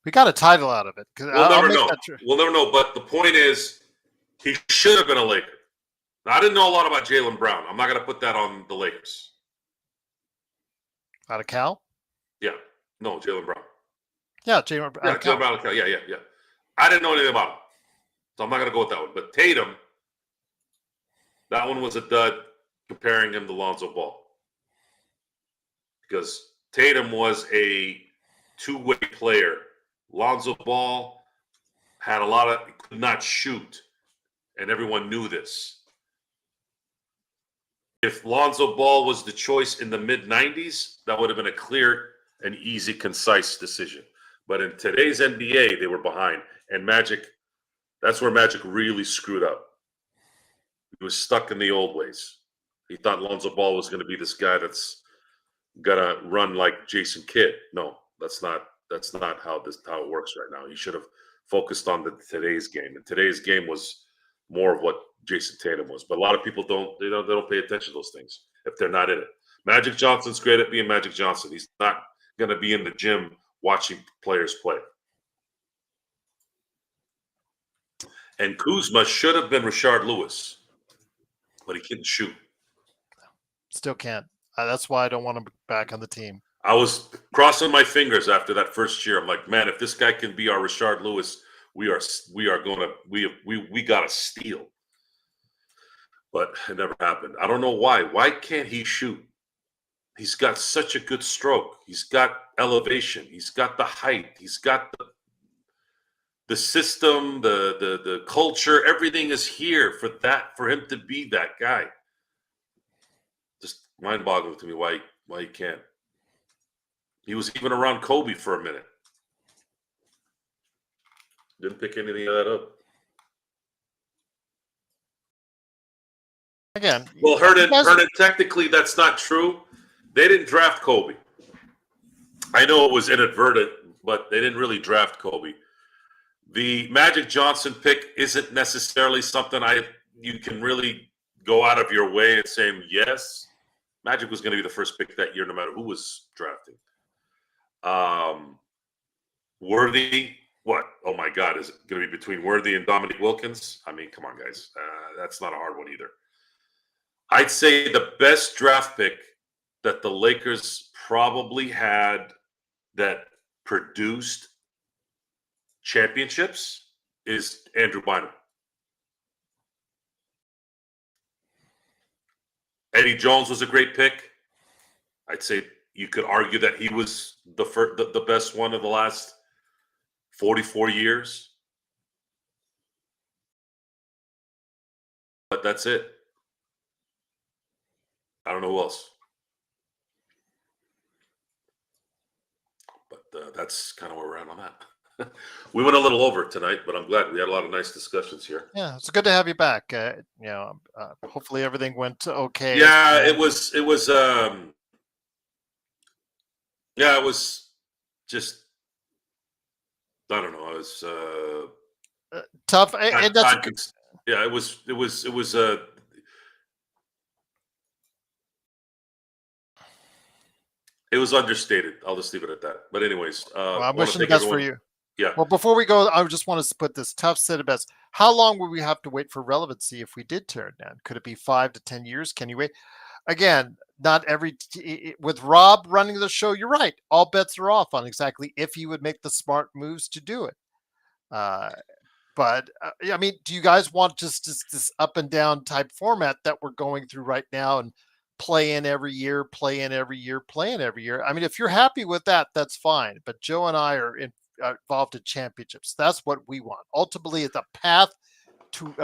[SPEAKER 2] We got a title out of it.
[SPEAKER 1] We'll never know. We'll never know. But the point is, he should have been a Laker. Now, I didn't know a lot about Jaylen Brown. I'm not going to put that on the Lakers.
[SPEAKER 2] Out of Cal?
[SPEAKER 1] Yeah. No, Jaylen Brown.
[SPEAKER 2] Yeah, Jaylen Brown.
[SPEAKER 1] Yeah, Jaylen Brown. Yeah. I didn't know anything about him. So I'm not going to go with that one. But Tatum, that one was a dud comparing him to Lonzo Ball. Because Tatum was a two-way player. Lonzo Ball had could not shoot. And everyone knew this. If Lonzo Ball was the choice in the mid-90s, that would have been a clear an easy, concise decision. But in today's NBA, they were behind. And Magic, that's where Magic really screwed up. He was stuck in the old ways. He thought Lonzo Ball was going to be this guy that's gonna run like Jason Kidd. No, that's not how it works right now. He should have focused on today's game. And today's game was more of what Jason Tatum was. But a lot of people don't pay attention to those things if they're not in it. Magic Johnson's great at being Magic Johnson. He's not going to be in the gym watching players play. And Kuzma should have been Rashard Lewis, but he couldn't shoot.
[SPEAKER 2] Still can't. That's why I don't want him back on the team.
[SPEAKER 1] I was crossing my fingers after that first year. I'm like, man, if this guy can be our Rashard Lewis, we got to steal. But it never happened. I don't know why. Why can't he shoot? He's got such a good stroke. He's got elevation. He's got the height. He's got the system, the culture. Everything is here for him to be that guy. Just mind-boggling to me why he can't. He was even around Kobe for a minute. Didn't pick anything of that up.
[SPEAKER 2] Again,
[SPEAKER 1] well, Hernan, technically that's not true. They didn't draft Kobe. I know it was inadvertent, but they didn't really draft Kobe. The Magic Johnson pick isn't necessarily something you can really go out of your way and say yes. Magic was going to be the first pick that year, no matter who was drafting. Worthy, what? Oh my God, is it going to be between Worthy and Dominique Wilkins? I mean, come on, guys. That's not a hard one either. I'd say the best draft pick that the Lakers probably had that produced championships is Andrew Bynum. Eddie Jones was a great pick. I'd say you could argue that he was the best one of the last 44 years. But that's it. I don't know who else. But that's kind of where we're at on that. We went a little over tonight, but I'm glad we had a lot of nice discussions here.
[SPEAKER 2] Yeah, it's good to have you back. Hopefully everything went okay.
[SPEAKER 1] Yeah, it was just, I don't know. It was
[SPEAKER 2] tough.
[SPEAKER 1] It was understated. I'll just leave it at that. But anyways,
[SPEAKER 2] I'm wishing the best for you.
[SPEAKER 1] Yeah.
[SPEAKER 2] Well, before we go, I just want to put this tough set of bets. How long will we have to wait for relevancy if we did tear it down? Could it be 5 to 10 years? Can you wait? Again, not every with Rob running the show. You're right. All bets are off on exactly if he would make the smart moves to do it. But I mean, do you guys want just this up and down type format that we're going through right now and play in every year, play in every year, play in every year? I mean, if you're happy with that, that's fine. But Joe and I are involved in championships. That's what we want. Ultimately, it's a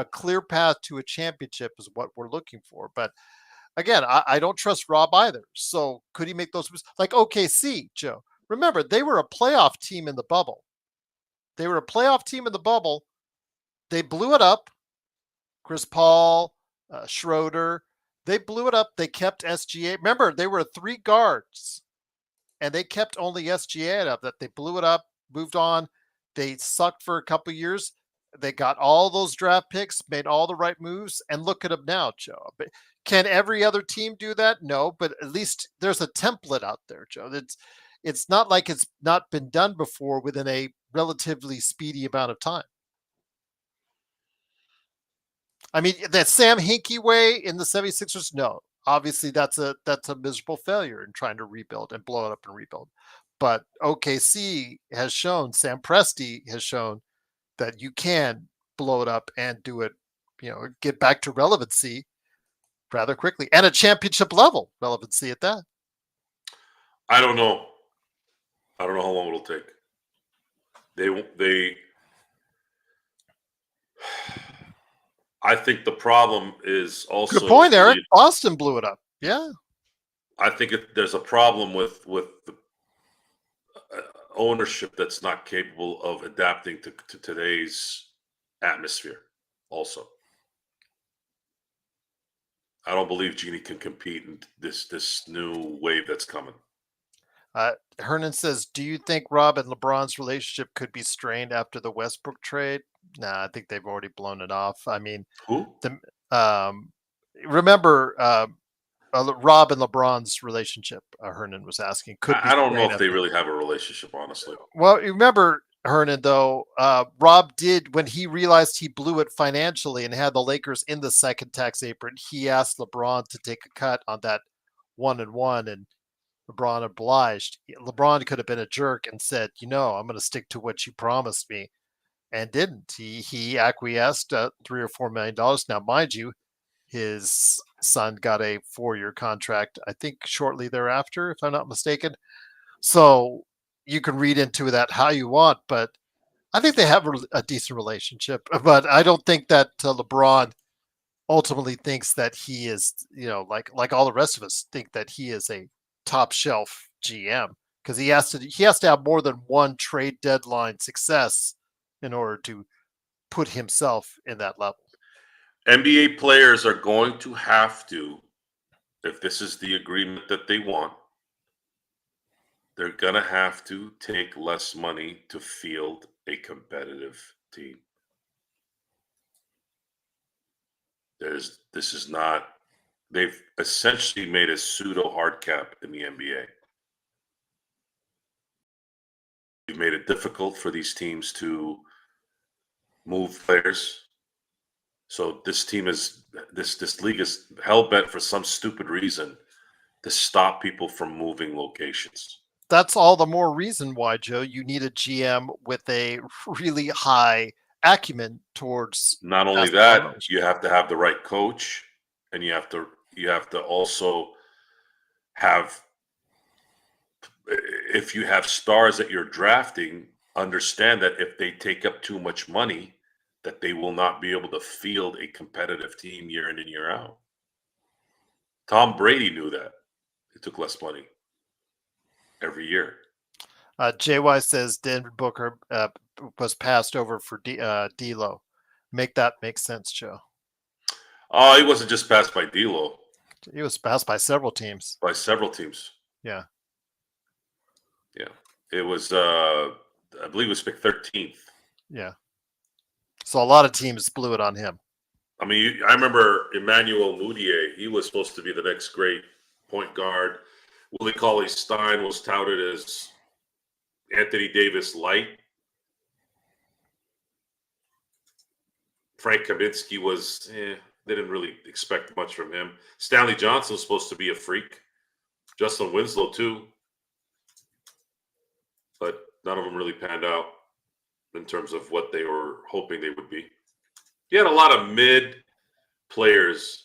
[SPEAKER 2] clear path to a championship is what we're looking for. But again, I don't trust Rob either. So could he make those moves? Like OKC, Joe. Remember, they were a playoff team in the bubble. They blew it up. Chris Paul, Schroeder. They blew it up. They kept SGA. Remember, they were 3 guards, and they kept only SGA up. That they blew it up, moved on. They sucked for a couple years. They got all those draft picks, made all the right moves, and look at them now, Joe. But can every other team do that? No, but at least there's a template out there, Joe. It's not like it's not been done before within a relatively speedy amount of time. I mean, that Sam Hinkie way in the 76ers, no. Obviously, that's a miserable failure in trying to rebuild and blow it up and rebuild. But OKC has shown, Sam Presti has shown that you can blow it up and do it, get back to relevancy rather quickly and a championship level relevancy at that.
[SPEAKER 1] I don't know how long it'll take. I think the problem is also
[SPEAKER 2] good point, Eric. Boston blew it up. Yeah,
[SPEAKER 1] I think there's a problem with ownership that's not capable of adapting to today's atmosphere. Also, I don't believe Genie can compete in this new wave that's coming.
[SPEAKER 2] Hernan says, "Do you think Rob and LeBron's relationship could be strained after the Westbrook trade?" Nah, I think they've already blown it off. I mean,
[SPEAKER 1] Who?
[SPEAKER 2] remember Rob and LeBron's relationship? Hernan was asking, could be
[SPEAKER 1] I don't know
[SPEAKER 2] strained
[SPEAKER 1] if they
[SPEAKER 2] after.
[SPEAKER 1] really have a relationship, honestly.
[SPEAKER 2] Well, you remember Hernan though. Rob did when he realized he blew it financially and had the Lakers in the second tax apron. He asked LeBron to take a cut on that 1-1, and LeBron obliged. LeBron could have been a jerk and said, I'm going to stick to what you promised me, and didn't. He acquiesced $3 or $4 million. Now, mind you, his son got a 4-year contract, I think, shortly thereafter, if I'm not mistaken. So you can read into that how you want, but I think they have a decent relationship. But I don't think that LeBron ultimately thinks that he is, like all the rest of us think that he is a top shelf GM, because he has to have more than one trade deadline success in order to put himself in that level.
[SPEAKER 1] NBA players are going to have to, if this is the agreement that they want, they're going to have to take less money to field a competitive team. This is not, they've essentially made a pseudo hard cap in the NBA. You've made it difficult for these teams to move players. So this team is, this league is hell bent for some stupid reason to stop people from moving locations.
[SPEAKER 2] That's all the more reason why, Joe, you need a GM with a really high acumen towards.
[SPEAKER 1] Not only that, you have to have the right coach, and you have to also have, if you have stars that you're drafting, understand that if they take up too much money, that they will not be able to field a competitive team year in and year out. Tom Brady knew that. It took less money every year.
[SPEAKER 2] JY says Devin Booker was passed over for D'Lo. Make that make sense, Joe.
[SPEAKER 1] Oh, he wasn't just passed by D'Lo.
[SPEAKER 2] He was passed by several teams.
[SPEAKER 1] By several teams.
[SPEAKER 2] Yeah.
[SPEAKER 1] Yeah. It was, I believe it was picked 13th.
[SPEAKER 2] Yeah. So a lot of teams blew it on him.
[SPEAKER 1] I mean, I remember Emmanuel Mudiay. He was supposed to be the next great point guard. Willie Cauley-Stein was touted as Anthony Davis light. Frank Kaminsky was, they didn't really expect much from him. Stanley Johnson was supposed to be a freak. Justin Winslow, too. But none of them really panned out in terms of what they were hoping they would be. He had a lot of mid players,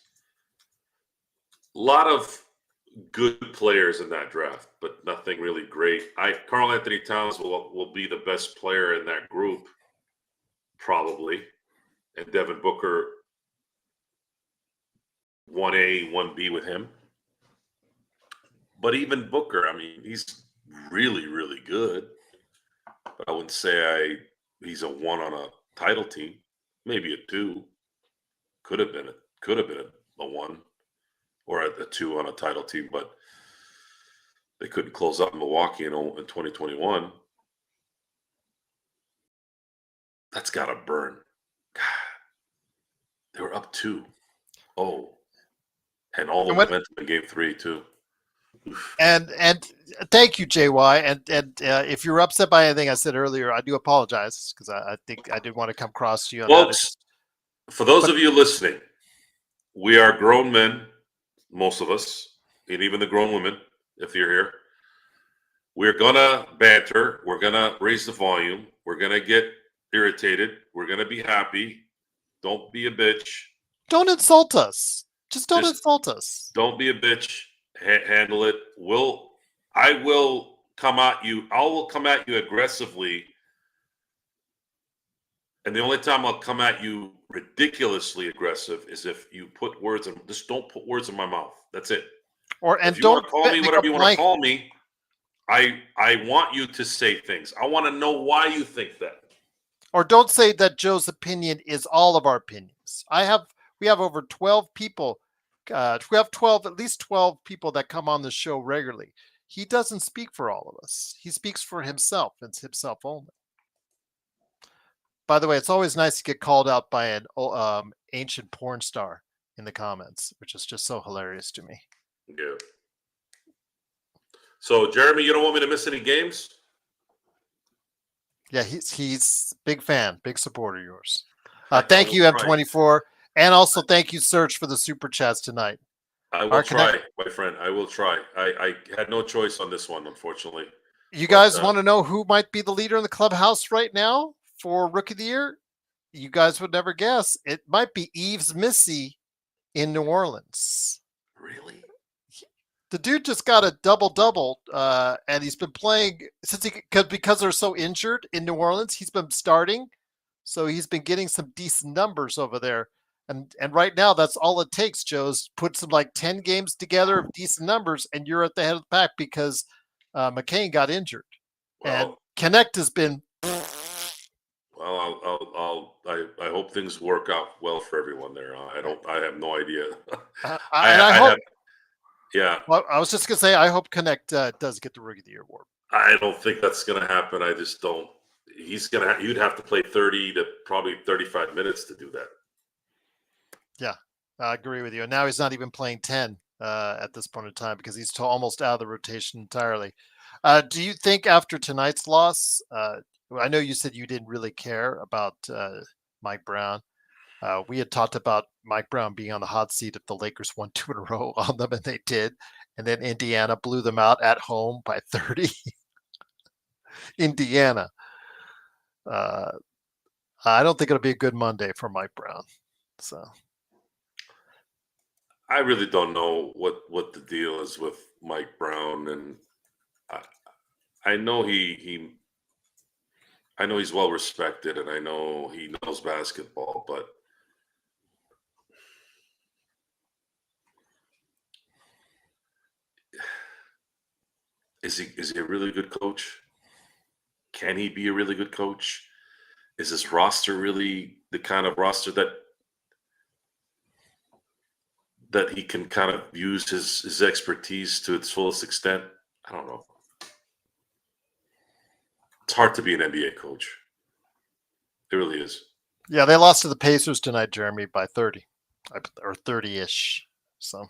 [SPEAKER 1] a lot of good players in that draft, but nothing really great. Karl Anthony Towns will be the best player in that group, probably. And Devin Booker, 1A, 1B with him. But even Booker, I mean, he's really, really good. But I wouldn't say he's a 1 on a title team. Maybe a 2. Could have been a 1 or a 2 on a title team, but they couldn't close up Milwaukee in 2021. That's got to burn. God, they were up 2. And all the momentum in Game 3 too.
[SPEAKER 2] And thank you, JY. And if you're upset by anything I said earlier, I do apologize, because I think I did want to come across to you on
[SPEAKER 1] Folks, for those of you listening, we are grown men, most of us, and even the grown women, if you're here. We're going to banter. We're going to raise the volume. We're going to get irritated. We're going to be happy. Don't be a bitch.
[SPEAKER 2] Don't insult us. Just don't insult us.
[SPEAKER 1] Don't be a bitch. Handle it. I will come at you. I will come at you aggressively. And the only time I'll come at you ridiculously aggressive is if you put words in. Just don't put words in my mouth. That's it.
[SPEAKER 2] And
[SPEAKER 1] if you
[SPEAKER 2] don't
[SPEAKER 1] want to call me whatever you want to call me. I want you to say things. I want to know why you think that.
[SPEAKER 2] Or don't say that Joe's opinion is all of our opinions. We have over 12 people. We have at least 12 people that come on the show regularly. He doesn't speak for all of us. He speaks for himself. It's himself only. By the way, it's always nice to get called out by an ancient porn star in the comments, which is just so hilarious to me.
[SPEAKER 1] Yeah. So, Jeremy, you don't want me to miss any games?
[SPEAKER 2] Yeah, he's big fan, big supporter of yours.
[SPEAKER 1] I
[SPEAKER 2] Thank
[SPEAKER 1] will
[SPEAKER 2] you,
[SPEAKER 1] try.
[SPEAKER 2] M24. And also thank you, Serge, for the super chats tonight.
[SPEAKER 1] I will try, my friend. I will try. I had no choice on this one, unfortunately.
[SPEAKER 2] You guys want to know who might be the leader in the clubhouse right now for Rookie of the Year? You guys would never guess. It might be Yves Missy in New Orleans.
[SPEAKER 1] Really?
[SPEAKER 2] The dude just got a double-double, and he's been playing because they're so injured in New Orleans. He's been starting, so he's been getting some decent numbers over there. And right now, that's all it takes, Joe's put some like 10 games together of decent numbers, and you're at the head of the pack because McCain got injured.
[SPEAKER 1] Well,
[SPEAKER 2] and Knecht has been.
[SPEAKER 1] Well, I hope things work out well for everyone there. I have no idea.
[SPEAKER 2] I hope.
[SPEAKER 1] Yeah.
[SPEAKER 2] Well, I was just gonna say I hope Knecht does get the Rookie of the Year award.
[SPEAKER 1] I don't think that's gonna happen. I just don't. You'd have to play 30 to probably 35 minutes to do that.
[SPEAKER 2] Yeah, I agree with you. And now he's not even playing 10 at this point in time because he's almost out of the rotation entirely. Do you think after tonight's loss, I know you said you didn't really care about Mike Brown. We had talked about Mike Brown being on the hot seat if the Lakers won 2 in a row on them, and they did. And then Indiana blew them out at home by 30. Indiana. I don't think it'll be a good Monday for Mike Brown. So
[SPEAKER 1] I really don't know what the deal is with Mike Brown, and I know I know he's well respected, and I know he knows basketball, but is he a really good coach? Can he be a really good coach? Is this roster really the kind of roster that he can kind of use his expertise to its fullest extent? I don't know. It's hard to be an NBA coach. It really is.
[SPEAKER 2] Yeah, they lost to the Pacers tonight, Jeremy, by 30 or 30-ish. So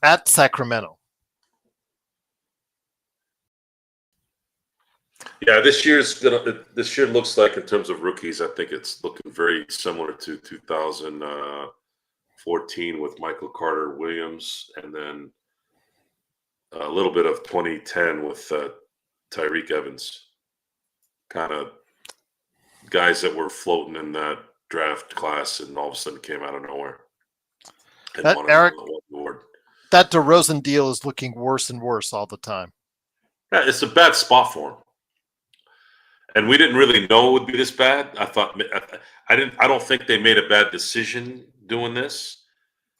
[SPEAKER 2] at Sacramento.
[SPEAKER 1] Yeah, this year looks like, in terms of rookies, I think it's looking very similar to 2014 with Michael Carter Williams, and then a little bit of 2010 with Tyreek Evans. Kind of guys that were floating in that draft class and all of a sudden came out of nowhere.
[SPEAKER 2] That Derozan deal is looking worse and worse all the time.
[SPEAKER 1] Yeah, it's a bad spot for him. And we didn't really know it would be this bad. I don't think they made a bad decision doing this.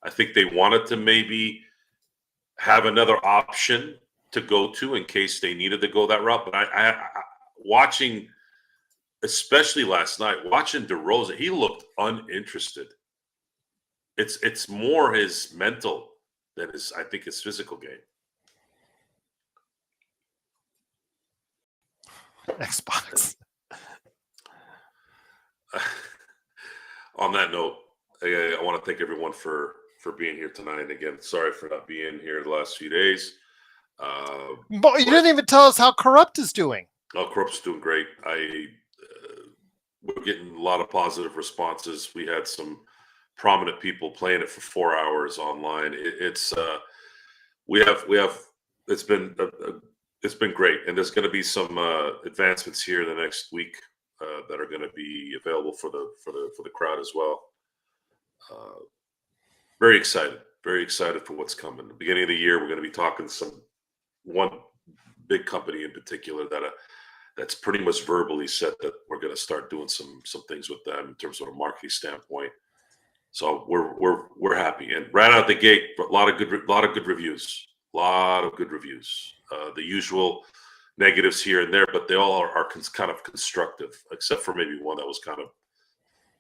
[SPEAKER 1] I think they wanted to maybe have another option to go to in case they needed to go that route. But I watching, especially last night, watching Derozan, he looked uninterested. It's more his mental than his physical game.
[SPEAKER 2] Xbox.
[SPEAKER 1] On that note, I want to thank everyone for being here tonight. And again, sorry for not being here the last few days.
[SPEAKER 2] But you didn't even tell us how Corrupt is doing.
[SPEAKER 1] Oh, Corrupt's doing great. We're getting a lot of positive responses. We had some prominent people playing it for 4 hours online. It's been great, and there's going to be some advancements here in the next week that are going to be available for the crowd as well. Very excited for what's coming. At the beginning of the year, we're going to be talking to one big company in particular that's pretty much verbally said that we're going to start doing some things with them in terms of a marketing standpoint. So we're happy, and right out the gate, a lot of good reviews. A lot of good reviews. The usual negatives here and there, but they all are kind of constructive, except for maybe one that was kind of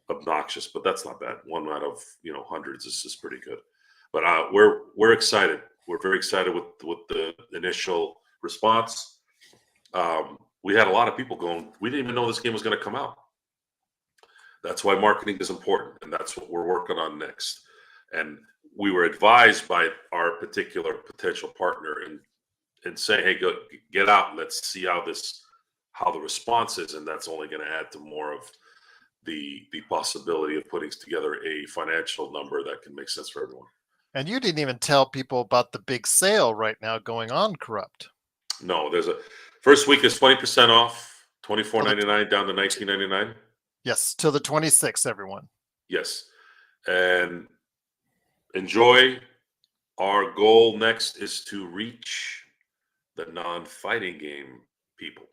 [SPEAKER 1] obnoxious, but that's not bad. One out of hundreds is pretty good. But we're excited. We're very excited with the initial response. We had a lot of people going, we didn't even know this game was going to come out. That's why marketing is important, and that's what we're working on next. And we were advised by our particular potential partner and say, hey, go get out and let's see how the response is, and that's only going to add to more of the possibility of putting together a financial number that can make sense for everyone.
[SPEAKER 2] And you didn't even tell people about the big sale right now going on, Corrupt.
[SPEAKER 1] No, there's a first week is 20% off, $24.99 down to $19.99.
[SPEAKER 2] Yes, till the 26th, everyone.
[SPEAKER 1] Yes, and enjoy. Our goal next is to reach the non-fighting game people.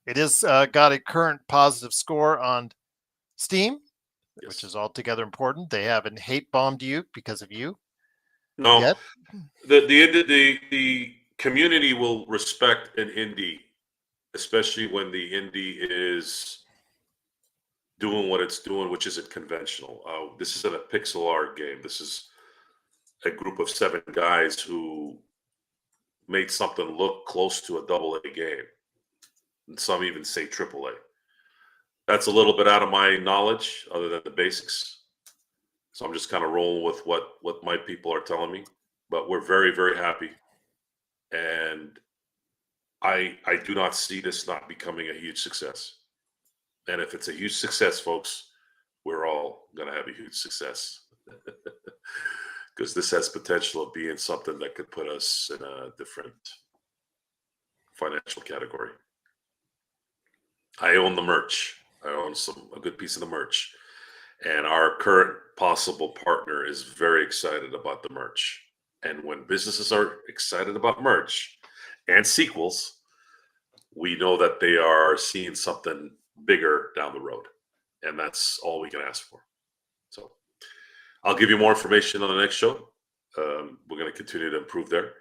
[SPEAKER 2] It is got a current positive score on Steam,
[SPEAKER 1] Yes.
[SPEAKER 2] which is altogether important. They haven't hate bombed you because of you.
[SPEAKER 1] No,
[SPEAKER 2] yet.
[SPEAKER 1] the community will respect an indie, especially when the indie is doing what it's doing, which isn't conventional. This isn't a pixel art game. This is a group of 7 guys who made something look close to a AA game. And some even say AAA. That's a little bit out of my knowledge, other than the basics. So I'm just kind of rolling with what my people are telling me. But we're very, very happy. And I do not see this not becoming a huge success. And if it's a huge success, folks, we're all going to have a huge success. Because this has potential of being something that could put us in a different financial category. I own the merch. I own a good piece of the merch. And our current possible partner is very excited about the merch. And when businesses are excited about merch and sequels, we know that they are seeing something bigger down the road. And that's all we can ask for. So I'll give you more information on the next show. We're going to continue to improve there.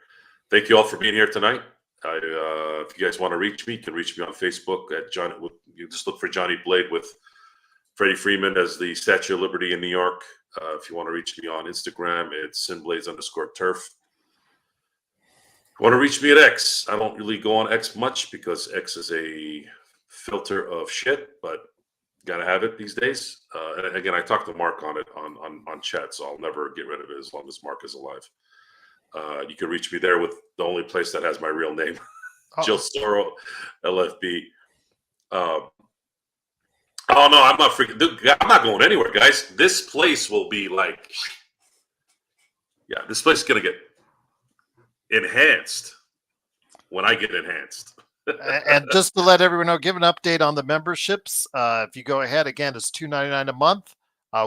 [SPEAKER 1] Thank you all for being here tonight. If you guys want to reach me, you can reach me on Facebook at Johnny. You just look for Johnny Blade with Freddie Freeman as the Statue of Liberty in New York. If you want to reach me on Instagram, it's sinblades_turf. If you want to reach me at X, I don't really go on X much because X is a filter of shit, but got to have it these days. And again, I talked to Mark on it on chat, so I'll never get rid of it as long as Mark is alive. You can reach me there with the only place that has my real name, Jill Soro, LFB. Oh no, I'm not freaking. I'm not going anywhere, guys. This place will be like, yeah, this place is gonna get enhanced when I get enhanced.
[SPEAKER 2] And just to let everyone know, give an update on the memberships. If you go ahead, again, it's $2.99 a month.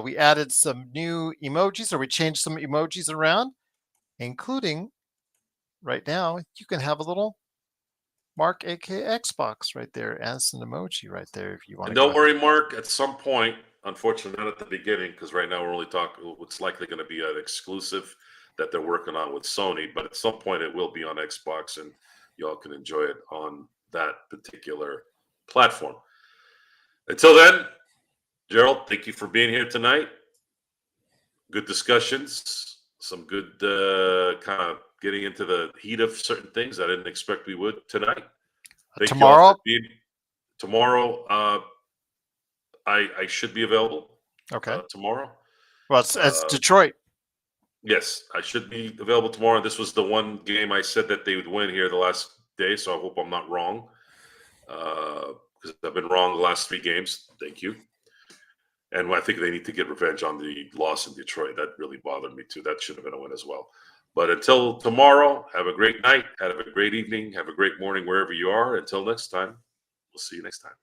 [SPEAKER 2] We added some new emojis, or we changed some emojis around, including right now, you can have a little Mark, aka Xbox, right there as an emoji right there. If you want to.
[SPEAKER 1] Don't worry, Mark. At some point, unfortunately, not at the beginning, because right now we're only talking. It's likely going to be an exclusive that they're working on with Sony, but at some point it will be on Xbox, and y'all can enjoy it on that particular platform. Until then, Gerald, thank you for being here tonight. Good discussions, some good kind of getting into the heat of certain things I didn't expect we would tonight. Thank
[SPEAKER 2] tomorrow,
[SPEAKER 1] tomorrow, I should be available.
[SPEAKER 2] Okay.
[SPEAKER 1] Tomorrow.
[SPEAKER 2] Well, it's Detroit.
[SPEAKER 1] Yes, I should be available tomorrow. This was the one game I said that they would win here the last day, so I hope I'm not wrong. Because I've been wrong the last 3 games. Thank you. And I think they need to get revenge on the loss in Detroit. That really bothered me too. That should have been a win as well. But until tomorrow, have a great night. Have a great evening. Have a great morning wherever you are. Until next time, we'll see you next time.